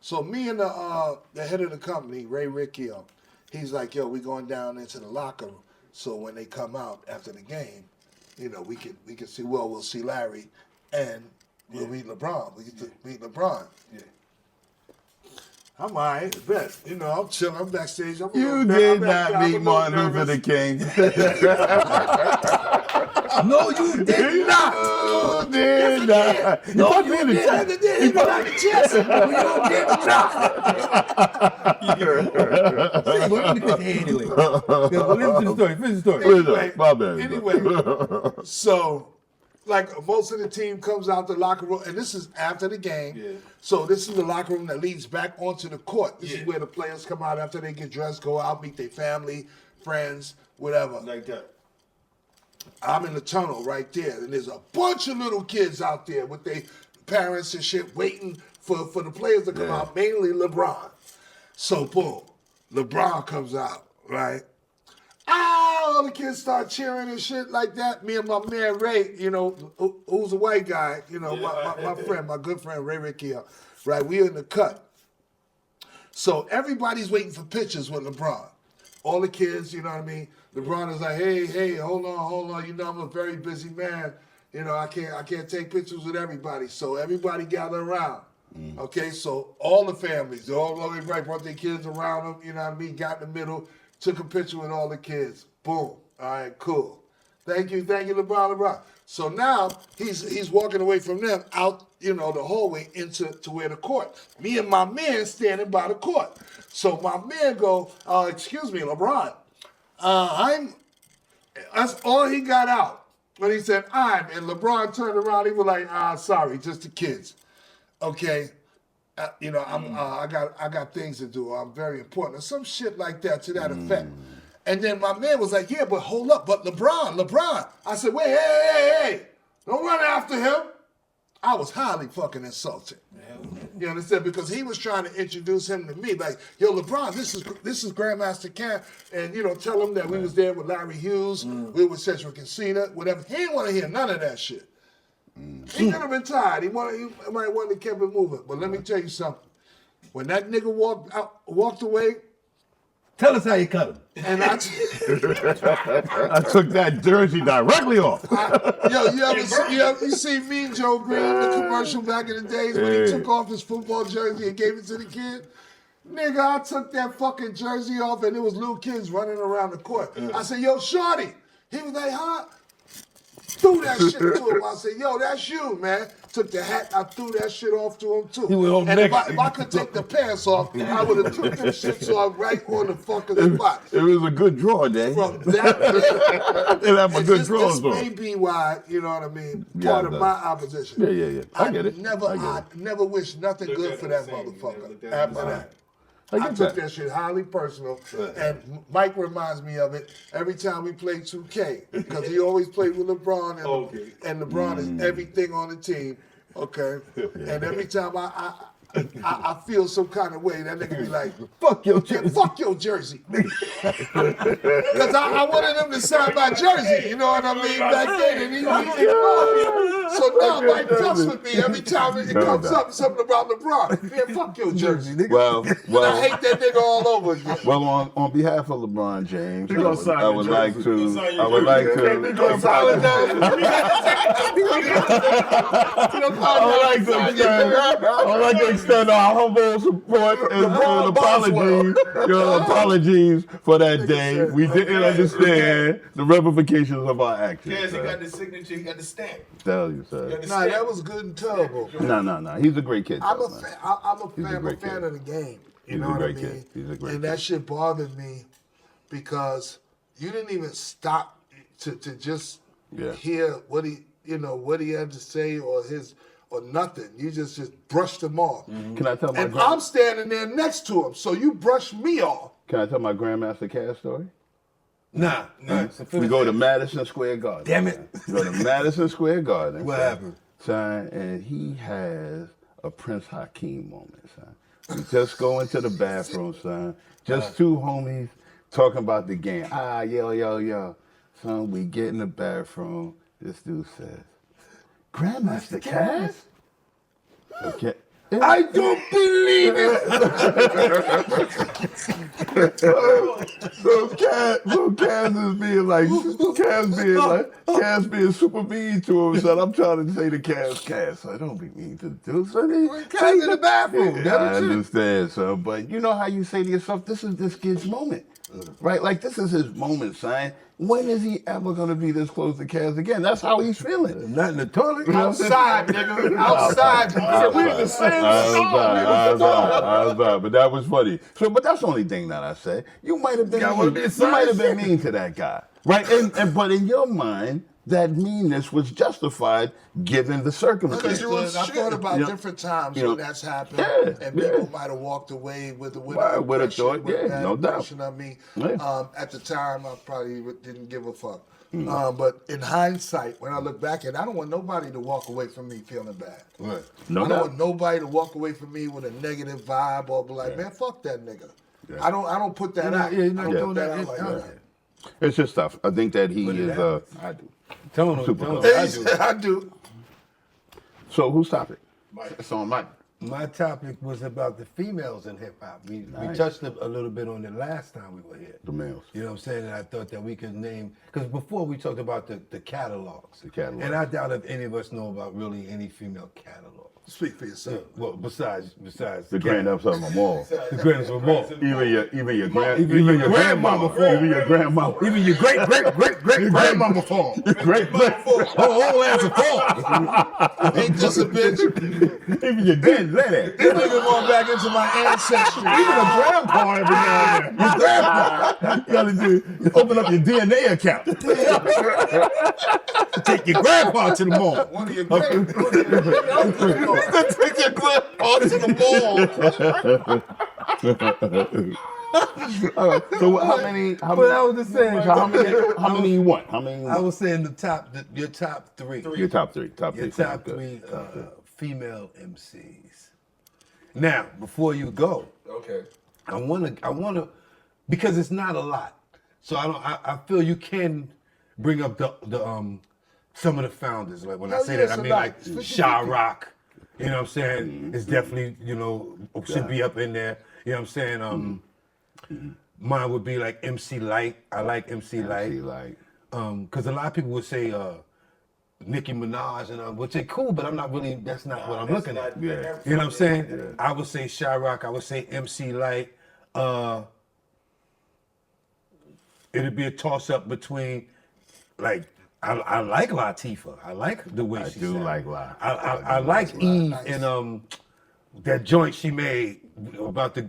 So me and the head of the company, Ray Riccio, he's like, yo, we going down into the locker room. So when they come out after the game, we can see, we'll see Larry and we'll meet LeBron. We get to meet LeBron. Yeah. I'm all right, bet. I'm chilling. I'm backstage. You did not meet Martin Luther the King. No, you did not. You did not. No, you did not. You did not. You did not. Anyway, listen to the story. Finish the story. My bad. Anyway, so like most of the team comes out the locker room, and this is after the game. Yeah. So this is the locker room that leads back onto the court. This is where the players come out after they get dressed, go out, meet their family, friends, whatever. Like that. I'm in the tunnel right there, and there's a bunch of little kids out there with their parents and shit waiting for the players to come out, mainly LeBron. So boom, LeBron comes out, right? All the kids start cheering and shit like that. Me and my man Ray, who's a white guy, my friend, my good friend Ray Riccio, right? We in the cut. So everybody's waiting for pictures with LeBron. All the kids, you know what I mean? LeBron is like, hey, hold on. I'm a very busy man. I can't take pictures with everybody. So everybody gather around. Okay, so all the families, everybody brought their kids around them, you know what I mean? Got in the middle, took a picture with all the kids. Boom. All right, cool. Thank you, LeBron. So now he's walking away from them out, the hallway into where the court. Me and my man standing by the court. So my man go, excuse me, LeBron. That's all he got out. When he said, and LeBron turned around, he was like, sorry, just the kids. Okay. I got things to do. I'm very important. Or some shit like that to that effect. And then my man was like, yeah, but hold up. But LeBron. I said, wait, hey. Don't run after him. I was highly fucking insulted. You understand? Because he was trying to introduce him to me. Like, yo, LeBron, this is Grandmaster Caz. And, tell him that we was there with Larry Hughes. We were Cedric Casino, whatever. He didn't want to hear none of that shit. He could have been tired. He might want to keep it moving. But let me tell you something. When that nigga walked away, tell us how you cut him. And I took that jersey directly off. You see Mean Joe Green, the commercial back in the days when he took off his football jersey and gave it to the kid? Nigga, I took that fucking jersey off and there was little kids running around the court. I said, yo, shorty. He was like, huh? Threw that shit to him. I said, yo, that's you, man. Took the hat, I threw that shit off to him too. He went home and naked. if I could take the pants off, I would have took them shits off right on the fucking spot. It was a good draw, Dave. From that They have a good draw. This may be why, you know what I mean, part of my opposition. Yeah. I get it. I never wish nothing good for that motherfucker after that. I took that shit highly personal, and Mike reminds me of it every time we play 2K, because he always played with LeBron, and LeBron is everything on the team, okay? And every time I feel some kind of way, that nigga be like, fuck your jersey. Because I wanted him to sign my jersey, you know what I mean, back then, and he ignored me. So now Mike fucks with me every time it comes up something about LeBron. Man, fuck your jersey, nigga. Well, I hate that nigga all over again. Well, on behalf of LeBron James, I would like to extend our humble support and apologies for that day. We didn't understand the ramifications of our actions. Yes, he got the signature, he got the stamp. Tell you, sir. Nah, that was good and terrible. No. He's a great kid. I'm a fan of the game. You know what I mean? He's a great kid. And that shit bothered me because you didn't even stop to just hear what he had to say or nothing. You just brushed him off. Can I tell my And I'm standing there next to him, so you brushed me off. Can I tell my Grandmaster Caz story? Nah. We go to Madison Square Garden. Damn it. We go to Madison Square Garden. What happened? Son, and he has a Prince Hakeem moment, son. We just go into the bathroom, son. Just two homies talking about the game. Yo. Son, we get in the bathroom. This dude says, Grandmaster Caz? Okay. I don't believe it. So Caz being super mean to him. Son, I'm trying to say to Caz, I don't be mean to do something. Caz in the bathroom. I understand, son, but you know how you say to yourself, this is this kid's moment, right? Like this is his moment, son. When is he ever gonna be this close to Caz again? That's how he's feeling. Not in the toilet. Outside, nigga. Outside. We're the same. I was but that was funny. So, but that's the only thing that I say. You might have been mean to that guy, right? But in your mind, that meanness was justified given the circumstances. I thought about different times when that's happened, and people might have walked away with a thought, no doubt. I mean, at the time, I probably didn't give a fuck. But in hindsight, when I look back at it, I don't want nobody to walk away from me feeling bad. Right. I don't want nobody to walk away from me with a negative vibe or be like, man, fuck that nigga. Yeah. I don't put that out. You're not doing that. Out like that. It's just tough. I think that he is. I do. Tell him. I do. So whose topic? It's on Mike. My topic was about the females in hip hop. We touched a little bit on it last time we were here. The males. You know what I'm saying? And I thought that we could name, because before we talked about the catalogs. The catalogs. And I doubt if any of us know about really any female catalogs. Speak for yourself. Well, besides The grand ups on my wall. the grandest of all. Even your grandmama Even your grandmama fall. Even your grandmama. Even your great grandmama fall. Great. Whole ass a fall. Ain't this a bitch? Even your granddaddy. This nigga going back into my ancestry. Even a grandpa every now and then. Your grandpa. You gotta do, open up your DNA account. Take your grandpa to the mall. One of your great. Take your grandpa to the All right. So how many? But I was just saying. How many you want? How many? I was saying your top three. Your top three. Top Your three. top three female MCs. Now, before you go, Okay. I wanna, because it's not a lot. So I feel you can bring up the some of the founders. Like when I Hell say yeah, that, I it's mean a like lot. It's 50-50. Sha Rock. You know what I'm saying? It's definitely, should be up in there. You know what I'm saying? Mine would be like MC Light. I like MC Light. Like, Because a lot of people would say Nicki Minaj, and which is cool, but I'm not really, that's not what I'm looking at. yeah. You know what I'm saying? Yeah. I would say Sha Rock, I would say MC Light. It'd be a toss-up between, like, I like Latifah. I like the way she do sang. like La. I like Eve and that joint she made about the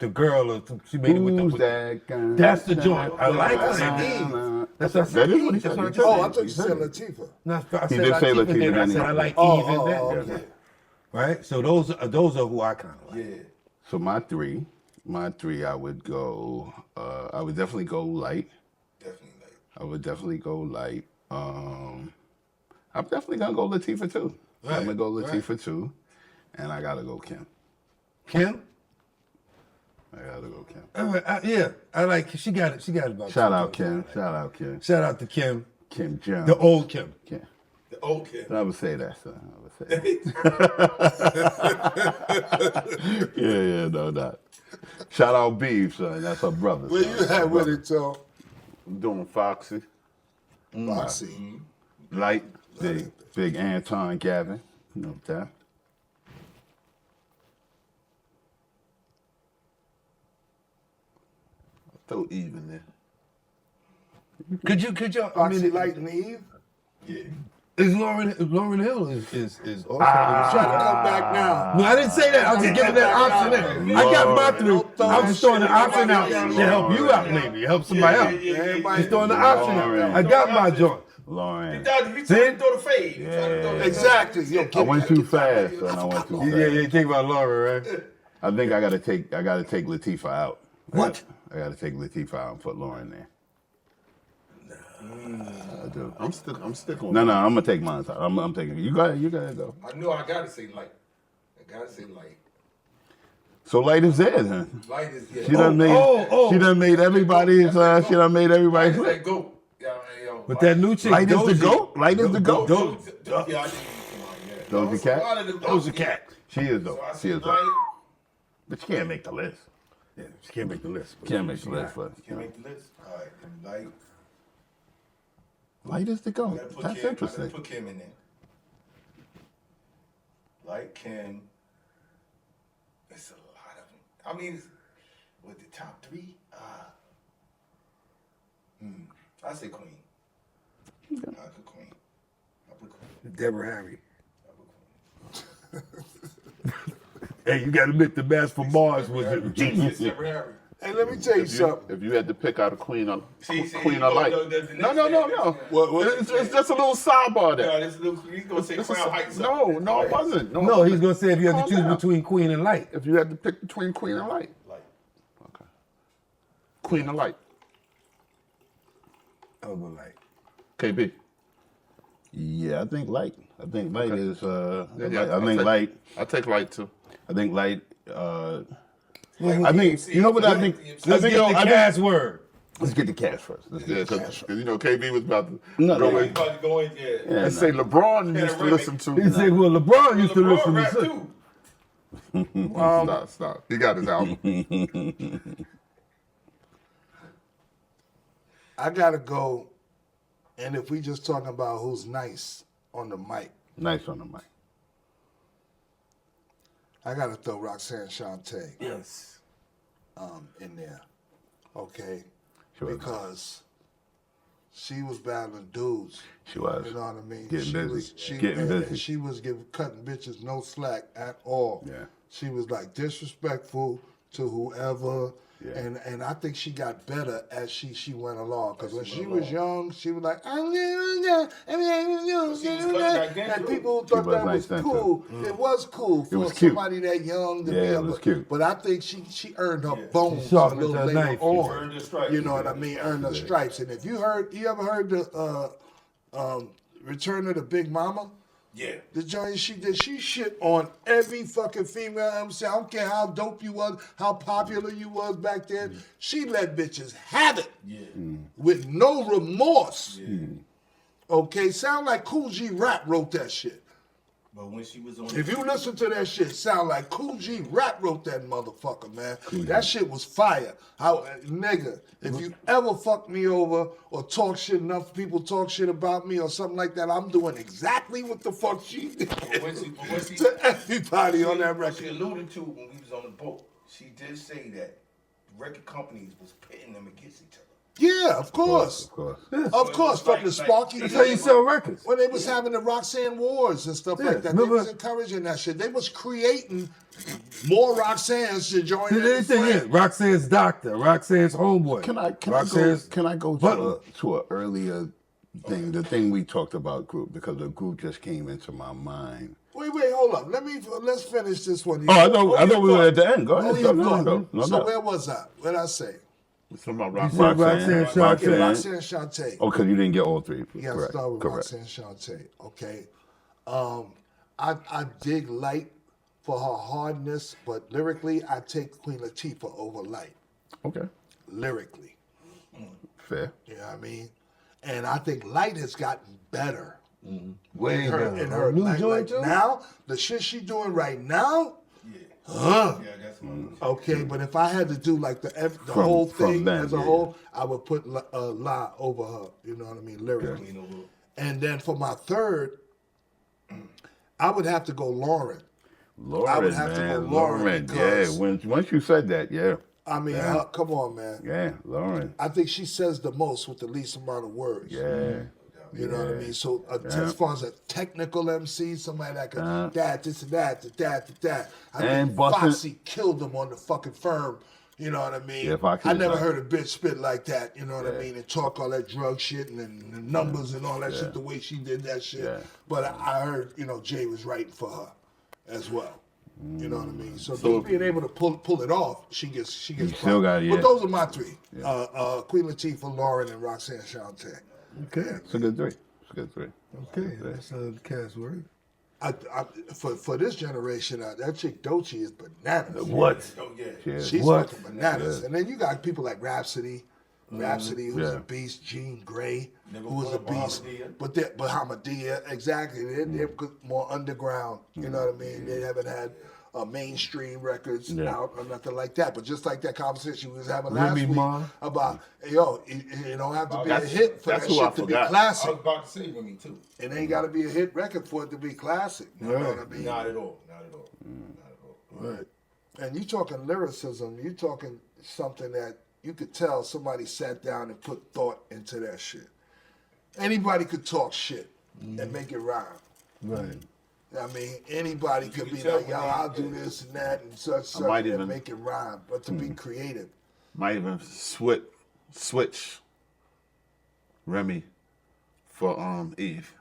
girl, or she made it with Who's the. that guy? That's the joint. I like That's that. Eve. That's what I said. That is what he That's said. what I He said. Oh, I thought you said Latifah. No, I said He did say Latifah, Latifah, then I then said he- I like Oh, Eve and that. okay. Right? So those are who I kind of like. Yeah. So my three, I would go. I would definitely go Light. Definitely like. I would definitely go Light. I'm definitely gonna go Latifah too. Right, I'm gonna go Latifah too, and I gotta go Kim. Kim? I gotta go Kim. All right, I like, she got it about Shout two out joints. Kim. Shout out Kim. Shout out to Kim, Kim Jones. the old Kim. Kim. The old kid. I would say that, son. I would say that. yeah, no doubt. Shout out Beef, son. That's her brother. Where son. you at with it, Tom? I'm doing Foxy. Foxy. Light, big Anton Gavin. You know that. Throw Eve in there. Could you? I Foxy mean, Light and Eve. Yeah. is Lauren Hill is also. Trying to come back now. No, I didn't say that. I was just giving that option there. I got my three. I was just throwing the option out to help you out, maybe help somebody else. Just throwing the option out. I got my joint. Lauren. You tried to throw the fade. You tried to throw the Exactly. Yo, I went too fast, son. I went too fast. Yeah, you think about Lauren, right? I think I gotta take Latifah out. What? I gotta take Latifah out and put Lauren there. I do. I'm sticking with No, I'm gonna take mine out. I'm taking. You gotta go. I knew I gotta say light. I gotta say light. So Light is there then. Light is yeah. She done made. She done made everybody's. She done made everybody's. Light is that goat. Yeah, But that new chick, Light is the Doja- goat. Light is the goat. Yeah, I didn't Doja Cat. Doja Cat. She is though. So I She said is though. light. But she can't make the list. Yeah, she can't make the list. Can't make the list. But Can make the list. All right, then light. Light is the I goat. gotta put That's Kim, I interesting. gotta put Kim in there. Light, Kim. It's a lot of them. I mean, with the top three, I say Queen. I put Queen. I put Queen. Deborah Harry. I put Queen. Hey, you got to admit the Mask for Mars was a genius. Deborah Harry. Hey, let me tell you something. If you had to pick out a queen of See, queen of light. no, It's just a little sidebar there. Yeah, this little, he's gonna say Crown Heights. No, it wasn't. No, he's going to say if you had to Calm choose down. between Queen and Light. If you had to pick between queen and light. Light. Okay. Queen of light. I'll go Light. KB. Yeah, I think Light. I think Light is. Yeah, I think Light. I'll take light too. I think Light. I think you know what I think. I Let's think, get the I think- Caz word. Let's get the cash first. Let's get Yeah, the cash because first. KB was about to No, go no, in He's about to go in, yeah. Yeah, and say LeBron used to listen He to. said, well, LeBron used to LeBron listen rap to. too. Stop. He got his album. I gotta go, and if we just talking about who's nice on the mic, Nice on the mic. I gotta throw Roxanne Shante Yes. in there, okay? She was Because she was battling dudes. She was. You know what I mean? Getting she busy. Was, she, Getting and, busy. And she was cutting bitches no slack at all. Yeah. She was like disrespectful to whoever. Yeah. And I think she got better as she went along. Because when she was young, she was like, and people thought that was cool. It was cool for somebody that young to be it able was cute. But I think she earned her bones a sharpened little her later knife. on. Earned her stripes. You know what I mean? Earned her stripes. And if you ever heard the Return of the Big Mama? Yeah. The joint she did, she shit on every fucking female MC. I don't care how dope you was, how popular you was back then. She let bitches have it. Yeah. With no remorse. Okay, sound like Cool G Rap wrote that shit. But when she was on, If you listen to that shit, sound like Cool G Rap wrote that motherfucker, man. That shit was fire. Nigga, if you ever fuck me over or talk shit, enough people talk shit about me or something like that, I'm doing exactly what the fuck she did to everybody on that What she record. alluded to when we was on the boat, she did say that record companies was pitting them against each other. Yeah, of course. Of course. Of course, from the Sparky That's how you sell records. when they was having the Roxanne Wars and stuff like that, remember- they was encouraging that shit. They was creating more Roxannes to join See, in. the thing is, Roxanne's doctor, Roxanne's homeboy. Can I Roxanne's go butler. to an earlier thing, the thing we talked about group, because the group just came into my mind. Wait, hold up. Let's finish this one. Oh, I thought we were at the end. Go ahead. Oh, No, so no. where was I? What did I say? Something about You Roxanne. said Roxanne Shante. Okay, Roxanne Shante. Oh, because you didn't get all three. You got to Correct. start with Correct. Roxanne Shante. Okay. I dig Light for her hardness, but lyrically, I take Queen Latifah over Light. Okay. Lyrically. Fair. You know what I mean? And I think Light has gotten better. Way better. In her new joint too? now, the shit she doing right now, Yeah, that's one. okay, but if I had to do like the From- whole from thing them, as a yeah. whole, I would put La over her. You know what I mean, lyrically. And then for my third, I would have to go Lauren. Lauren, I would have to man. go Lauren Yeah, because- once you said that, yeah. I mean, come on, man. Yeah, Lauren. I think she says the most with the least amount of words. Yeah. You know what I mean? So as far as a technical MC, somebody that could this and that. I And think busting- Foxy killed him on the fucking firm. You know what I mean? Yeah, Foxy I was never nice. heard a bitch spit like that. You know what I mean? And talk all that drug shit and the numbers and all that shit the way she did that shit. Yeah. But I heard, Jay was writing for her as well. You know what I mean? So just being able to pull it off, she gets still props. got it, But yeah. those are my three: Queen Latifah, Lauren, and Roxanne Shante. Okay. It's a good three. Okay, that's Caz word. For this generation, that chick Doechii is bananas. What? Oh, yeah. Yeah. She's What? fucking bananas. And then you got people like Rhapsody, who's Yeah. a beast, Jean Grey, Never who was a thought of beast. Bahamadia. But Bahamadia, exactly. They're more underground. You know what I mean? They haven't had mainstream records out or nothing like that. But just like that conversation we was having last Remy week Ma. about, it don't have to be a That's- hit for that's that who I shit to be forgot. I classic. was about to say with me too. It ain't got to be a hit record for it to be classic. You know what I mean? Not at all. Not at all. Not at all. Right. And you talking lyricism, you talking something that you could tell somebody sat down and put thought into that shit. Anybody could talk shit and make it rhyme. Right. I mean, anybody could be tell like, yo, when they- I'll do this and that and such might and even- make it rhyme. But to be creative. Might even switch Remy for Eve.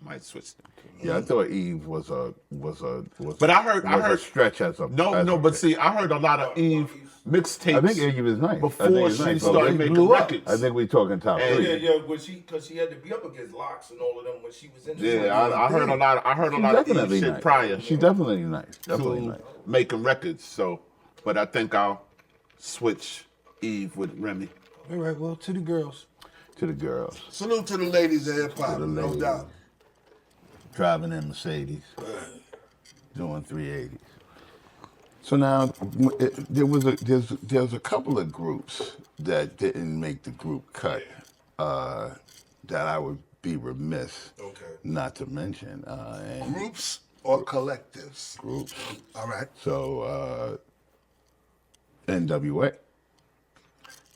I might switch them. Yeah, I thought Eve was a But I heard a stretch as a but see, I heard a lot of Eve mixtapes. I think Eve is nice. I think before it's she nice. started I making blew up. records. think we talking top And- three. Yeah, because she had to be up against Locks and all of them when she was in the Yeah, I heard a lot. I heard a She's lot of Eve definitely shit nice. prior She's definitely nice. Definitely to nice. making records. So, but I think I'll switch Eve with Remy. All right, well, to the girls. To the girls Salute to the ladies of hip hop, the no ladies. doubt. driving in Mercedes. doing 380s. So now there's a couple of groups that didn't make the group cut that I would be remiss not to mention. And Groups or collectives? groups. All right. So NWA.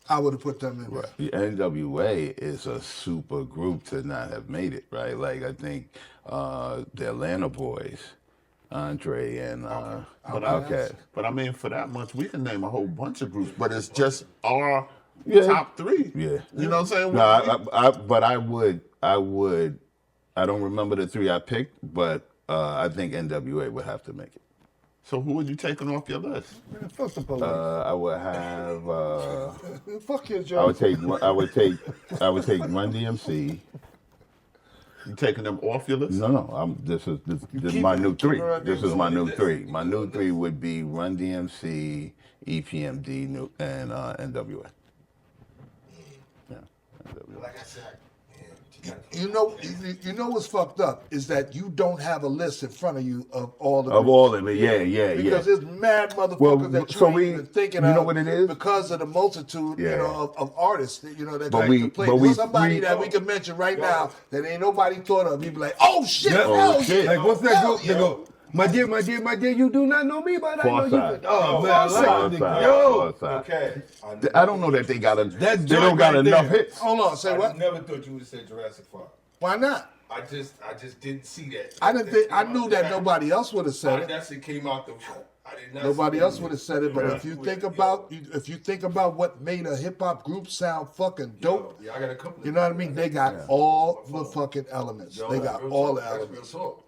I would have put them in there. The NWA is a super group to not have made it, right? Like I think the Atlanta Boys, Andre and Outkast. But I mean, for that much, we can name a whole bunch of groups, but it's just our Yeah. top three. Yeah. You know what I'm saying? No, but I would. I don't remember the three I picked, but I think NWA would have to make it. So who would you taking off your list? Man, fuck the police. I would have. Fuck your I job. would take. I would take Run DMC. You taking them off your list? No. This is keep my it. new three. Keep it. This is my new three. My new three would be Run DMC, EPMD, and NWA. Yeah, NWA. Like I said, You know what's fucked up is that you don't have a list in front of you of all the Of all of it, yeah. because there's mad motherfuckers Well, that you so ain't we- even thinking you know of what it is? because of the multitude, Yeah. of artists that that But like we- to play. but we- Somebody we- that we can mention right now that ain't nobody thought of. You'd be like, oh shit, Yeah. hell Oh, shit. yeah. Like, what's that Hell group? They yeah. go, my dear, you do not know me, but I know you. Farside. Oh, man, I like it. Farside. Yo. Farside. okay. I don't know that they got a. That They don't joint got right enough there. hits. Hold on, say I what? never thought you would have said Jurassic Park. Why not? I just didn't see that. I didn't think. I knew that nobody else would have said it. That shit came out the. I did not. Nobody see else that. would have said it, but if you think about what made a hip hop group sound fucking dope, Yeah, I got a couple. you know what I mean? They got all the fucking elements. Yo, They got real all the talk, that's elements. real talk.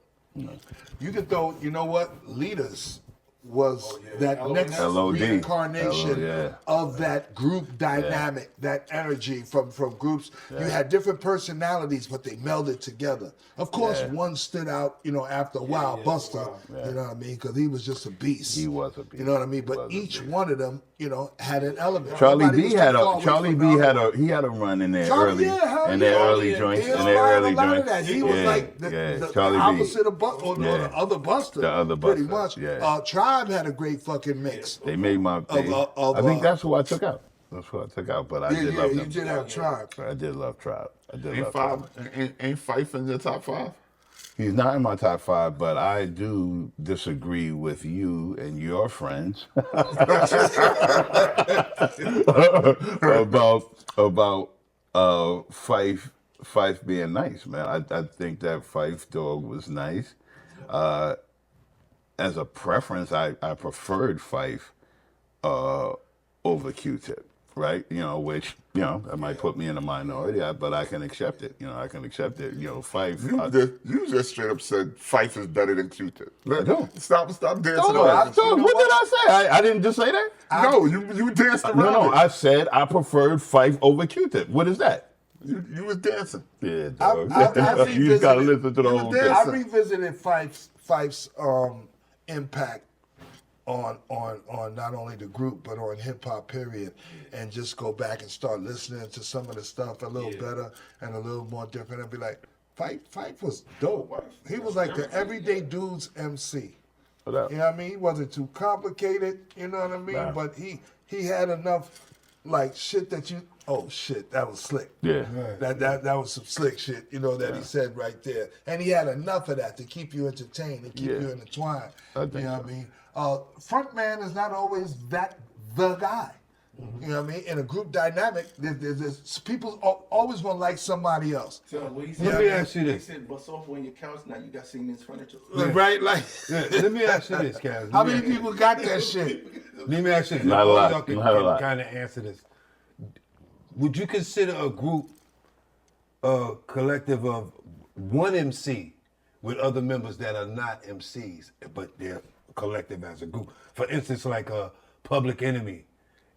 You could throw, you know what? Leaders was yeah. that next LOD. reincarnation yeah. of that group dynamic, that energy from groups. You had different personalities, but they melded together. Of course, Yeah. one stood out, after a while, Buster, you know what I mean? Because he was just a beast. He was a beast. You know what I mean? He But was a each beast. one of them, had an element. Charlie Nobody B was had too far a away Charlie from B the had other. a he had a run in there Charlie, early hell in their yeah. early He joints in their inspired early a lot of joints. that. He was Yeah, like yeah, the Charlie B. opposite of Buster, or Yeah. the other Buster. The other pretty Buster, much. yeah. Tribe had a great fucking mix. They made my. I think that's who I took out. That's who I took out. But I did love you them. did have Tribe. I did love Tribe. I did Ain't love Tribe. ain't Fife in your top five? He's not in my top five, but I do disagree with you and your friends about Fife being nice, man. I think that Fife dog was nice. As a preference, I preferred Fife over Q-Tip, right? Which that might put me in a minority, but I can accept it. I can accept it. Fife. You just straight up said Fife is better than Q-Tip. I don't. Stop dancing No, around. what did I say? I didn't just say that. No, you danced around. No, it. I said I preferred Fife over Q-Tip. What is that? You was dancing. Yeah, dog. I You gotta revisited- listen to the whole I thing. revisited Fife's impact on not only the group but on hip hop period, and just go back and start listening to some of the stuff a little better and a little more different, and be like, Fife was dope. He was like the everyday dude's MC. You know what I mean? He wasn't too complicated, you know what I mean? Nah. But he had enough like shit that you, oh shit, that was slick. Yeah. That was some slick shit, that he said right there. And he had enough of that to keep you entertained and keep you intertwined. I think you know so. what I mean? Front man is not always the guy. You know what I mean? In a group dynamic, there's people always want to like somebody else. So what he Let said, me ask you he this. said, bust off on your couch, now you got Siemens furniture. Right? Like, Yeah, let me ask you this, Caz. how many people got that shit? Let me ask you this. Not a lot. Y'all can Not a lot. kind of answer this. Would you consider a group a collective of one MC with other members that are not MCs, but they're collective as a group? For instance, like a Public Enemy.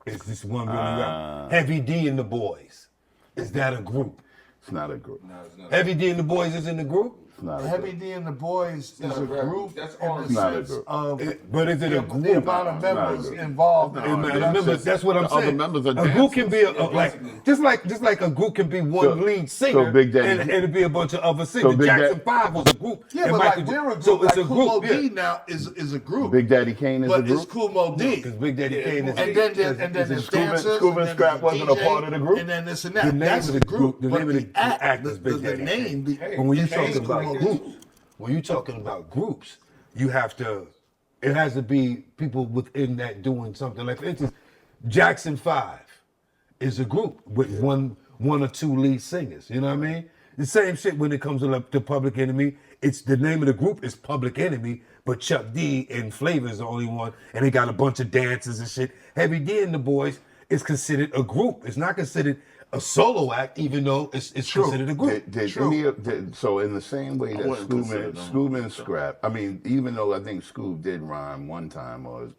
Is this one really rap? Heavy D and the Boys. Is that a group? It's not a group. Heavy D and the Boys is in the group? not a Heavy group. D and the Boys is a group. That's in all. the Not a sense group. of But is it a the group? amount of members group. involved. It members, that's what I'm The other saying. members are A group can be basically. just like a group can be one So- lead so singer, Big Daddy- and it'd be a bunch of other singers. Big Jackson Daddy- 5 was a group. Yeah, and but Michael like we're a group. So it's like a Cool Mo group. D Yeah. now is a group. Big Daddy Kane is but a group. it's Cool Mo D. Because Big Daddy Kane is And then there's Scuba- dancers. Scuba and then Scrap there's wasn't a DJ, part of the group? And then this and The that. name That's of the the group. the But name of the act is Big the Daddy name. Kane. the- But when you're the name talking is about Cool Mo D. groups, when you're talking about groups, you have to. It has to be people within that doing something. Like for instance, Jackson 5 is a group with one or two lead singers. You know what I mean? The same shit when it comes to Public Enemy. It's the name of the group is Public Enemy, but Chuck D and Flavor is the only one, and they got a bunch of dancers and shit. Heavy D and the Boys is considered a group. It's not considered a solo act, even though it's considered a group. So in the same way that wouldn't consider Scoob and Scrap, I mean, even though I think Scoob did rhyme one time or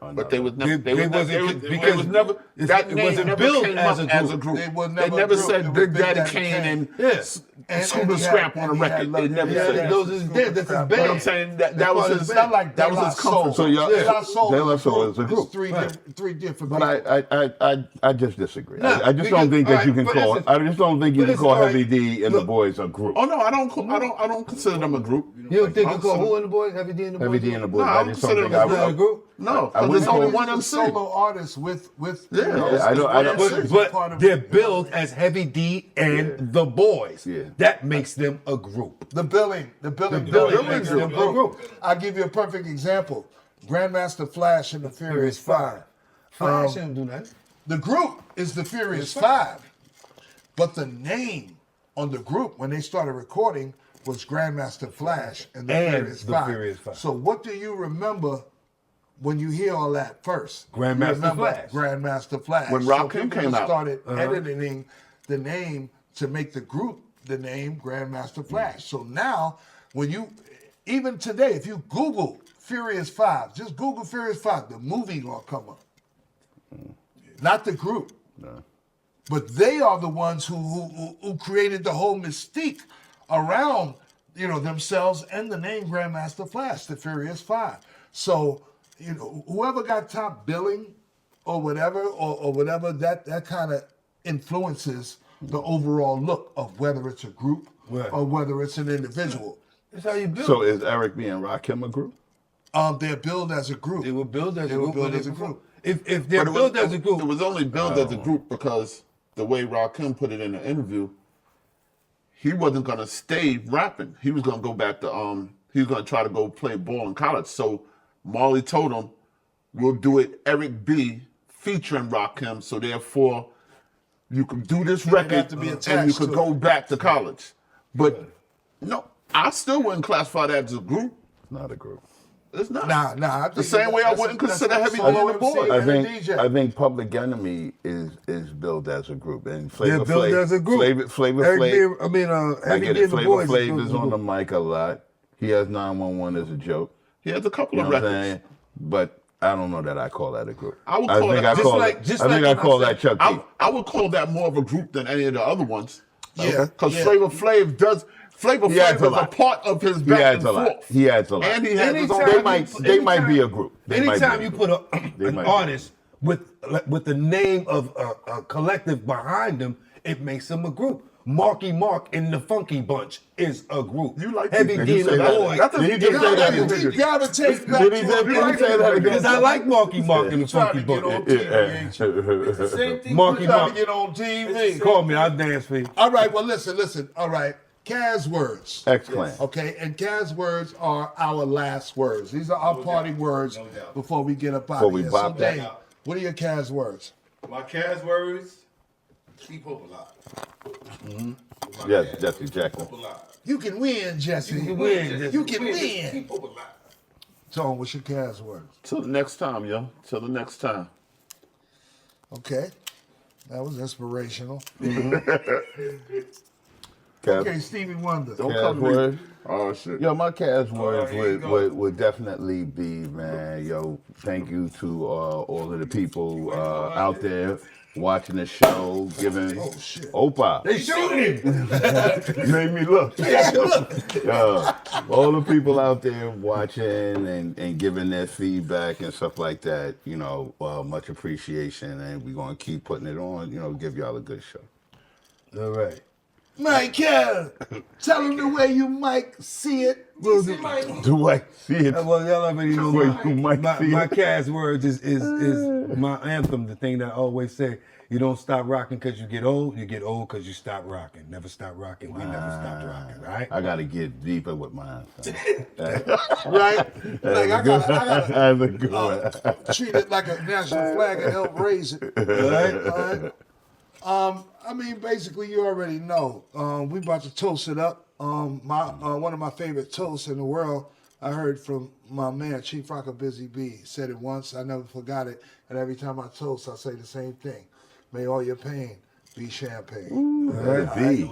another. But they was never. They They was wasn't never. because It was never. That it name wasn't never built came as up a as a group. group. They was They never never a group. It said was Big Big Daddy Daddy Kane Kane. and Yes. Scuba he had- Scrap on a and he had record. Love They never Dance. said Yeah, that. Those is dead. That's his But But I'm band. saying that That's was part of his. his It's not like that De was La his comfort. So Soul. y'all- De La Soul De La is a Soul group. is a group. It's three different But people. I just disagree. Nah, I just don't because- think that you alright, can but call. listen- I just don't think you but can listen, call alright, Heavy D and the look. Boys a group. Oh no, I don't consider them a group. You don't think I'm you call saying- who in the Boys? Heavy D and the Boys? Heavy D and the Boys. No, I I don't just don't consider think I them Not a would. group? No, I because there's wouldn't only call- one He's a MC. solo artist with Yeah, I don't- But they're billed as Heavy D and the Boys. Yeah. That makes them a group. The billing makes them a group. I'll give you a perfect example. Grandmaster Flash and the Furious Five. Flash didn't do that. The group is the Furious Five, but the name on the group when they started recording was Grandmaster Flash and the Furious the Five. Furious Five. So what do you remember when you hear all that first? Grandmaster You remember Flash. Grandmaster Flash. When So Rakim people came out. started editing the name to make the group the name Grandmaster Flash. So now, when you, even today, if you Google Furious Five, just Google Furious Five, the movie gonna come up. Not the group. But they are the ones who created the whole mystique around, themselves and the name Grandmaster Flash, the Furious Five. So, whoever got top billing or whatever, or whatever, that kind of influences the overall look of whether it's a group Right. or whether it's an individual. That's how you build. So is Eric B and Rakim a group? They're billed as a group. They were billed as a They were group. billed when as they a group. If they're But billed as a It group, was only billed as a group because the way Rakim put it in the interview, he wasn't gonna stay rapping. He was gonna go back to he was gonna try to go play ball in college. So Marley told him, "We'll do it Eric B featuring Rakim. So therefore, you can do this He'd have record to be and you attached could to go it." back to college." But no, I still wouldn't classify that as a group. Not a group. It's not. Nah. I think The same way I that's- wouldn't that's consider a Heavy D solo and the Boys. MC I and a think DJ. Public Enemy is billed as a group, and they're billed as a group. Flavor Eric Flav. B, I mean, I Heavy get D it. and the Flavor Boys. Flav is on the mic a lot. He has 911 as a joke. He has a couple You know of what I'm records. saying? But I don't know that I call that a group. I would call think it- I just call like- it. just I think like I when call I that Chuck D. I would call that more of a group than any of the other ones. Yeah, Because yeah. Flavor Flav does. Flavor He adds Flav a is a lot. part of his He back adds and a lot. forth. He adds a lot. And he has his own. Anytime They might be a group. They might be Anytime a you group. put They an might be. artist with the name of a collective behind them, it makes them a group. Marky Mark and the Funky Bunch is a group. You like Heavy it. D You and say the that. Boys. That's a- Did he just say that? Did he gravitate back Did to he a say that again? Because I like Marky Mark and the Trying Funky to get on Bunch. TV, ain't you? It's the same thing. Marky Trying Mark. to get on TV. Call me, I'll dance for you. All right, well, listen. All right, Caz words. X-Clan. Okay, and Caz words are our last words. These are our party words doubt. before we get up out Before of we here. bop So, that. Dave, what are your Caz words? My Caz words, keep hope alive. Yes, Jesse Jackson. Hope alive. You can win, Jesse. You can win, Jesse. You can win. Keep hope alive. Tone, what's your Caz words? Till the next time, yo. Till the next time. Okay, that was inspirational. Caz- Okay, Stevie Wonder. Don't Caz come to me. words. Oh shit. Yo, my Caz words here you go. would definitely be, man, yo, thank you to all of the people out there watching the show, giving Opa. They shooting him. Made me look. All the people out there watching and giving their feedback and stuff like that, much appreciation, and we're gonna keep putting it on, give y'all a good show. All right. Mike, tell them the way you might see it. Do I see it? Well, y'all already know The way you might see my it. Caz words is my anthem, the thing that I always say. You don't stop rocking because you get old because you stop rocking. Never stop rocking, we never stopped rocking, right? I gotta get deeper with mine. Right? Like I gotta That's a good one. treat it like a national flag and help raise it. Right? I mean, basically, you already know. We about to toast it up. One of my favorite toasts in the world, I heard from my man, Chief Rocker Busy B. Said it once, I never forgot it. And every time I toast, I say the same thing. May all your pain be champagne. B.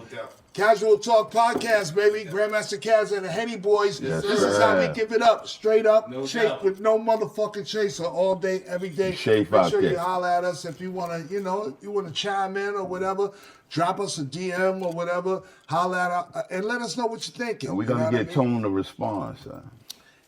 CAZual Talk Podcast, baby. Grandmaster Caz and the Henny Boyz. Yes, This is how we sir. give it up. Straight up. No Shake doubt. with no motherfucking chaser all day, every day. Shake Make out sure there. you holler at us if you want to, you want to chime in or whatever. Drop us a DM or whatever. Holler at us and let us know what you're thinking. And we're You know gonna what I get mean? tone to respond, son.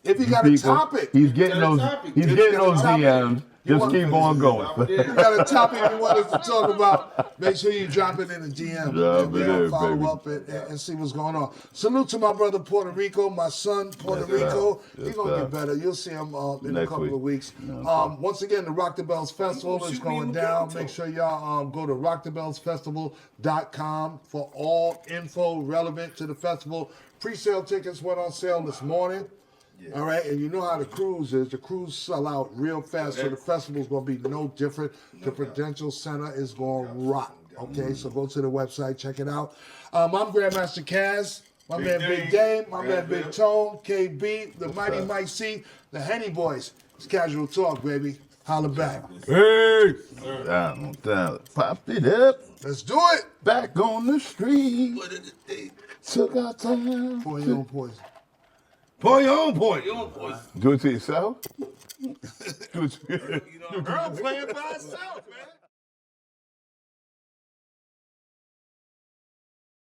If you got a topic. He's getting those. He's If you getting got a those topic, DMs. you Just want- keep on going. You got a topic you want us to talk about, make sure you drop it in the DM. Drop and we're it gonna in, follow baby. up and see what's going on. Salute to my brother Puerto Rico, my son Puerto Yes, sir. Rico. Yes, He's going to sir. get better. You'll see him in a Next couple week. of weeks. Yes, Once again, the Rock the Bells Festival is going down. Make sure y'all go to rockthebellsfestival.com for all info relevant to the festival. Pre-sale tickets went on sale this morning. All right, and you know how the cruise is. The cruise sell out real fast, so the festival's going to be no different. The Prudential Center is going to rock. Okay, so go to the website, check it out. I'm Grandmaster Caz, my man Big Dame, my man Big Tone, KB, the Mighty Mike C, the Henny Boyz. It's CAZual Talk, baby. Holla back. Hey, popped it up. Let's do it. Back on the street. Took our time. Pour your own poison. Pour your own point. Do it to yourself. Do it to Girl playing by herself, man.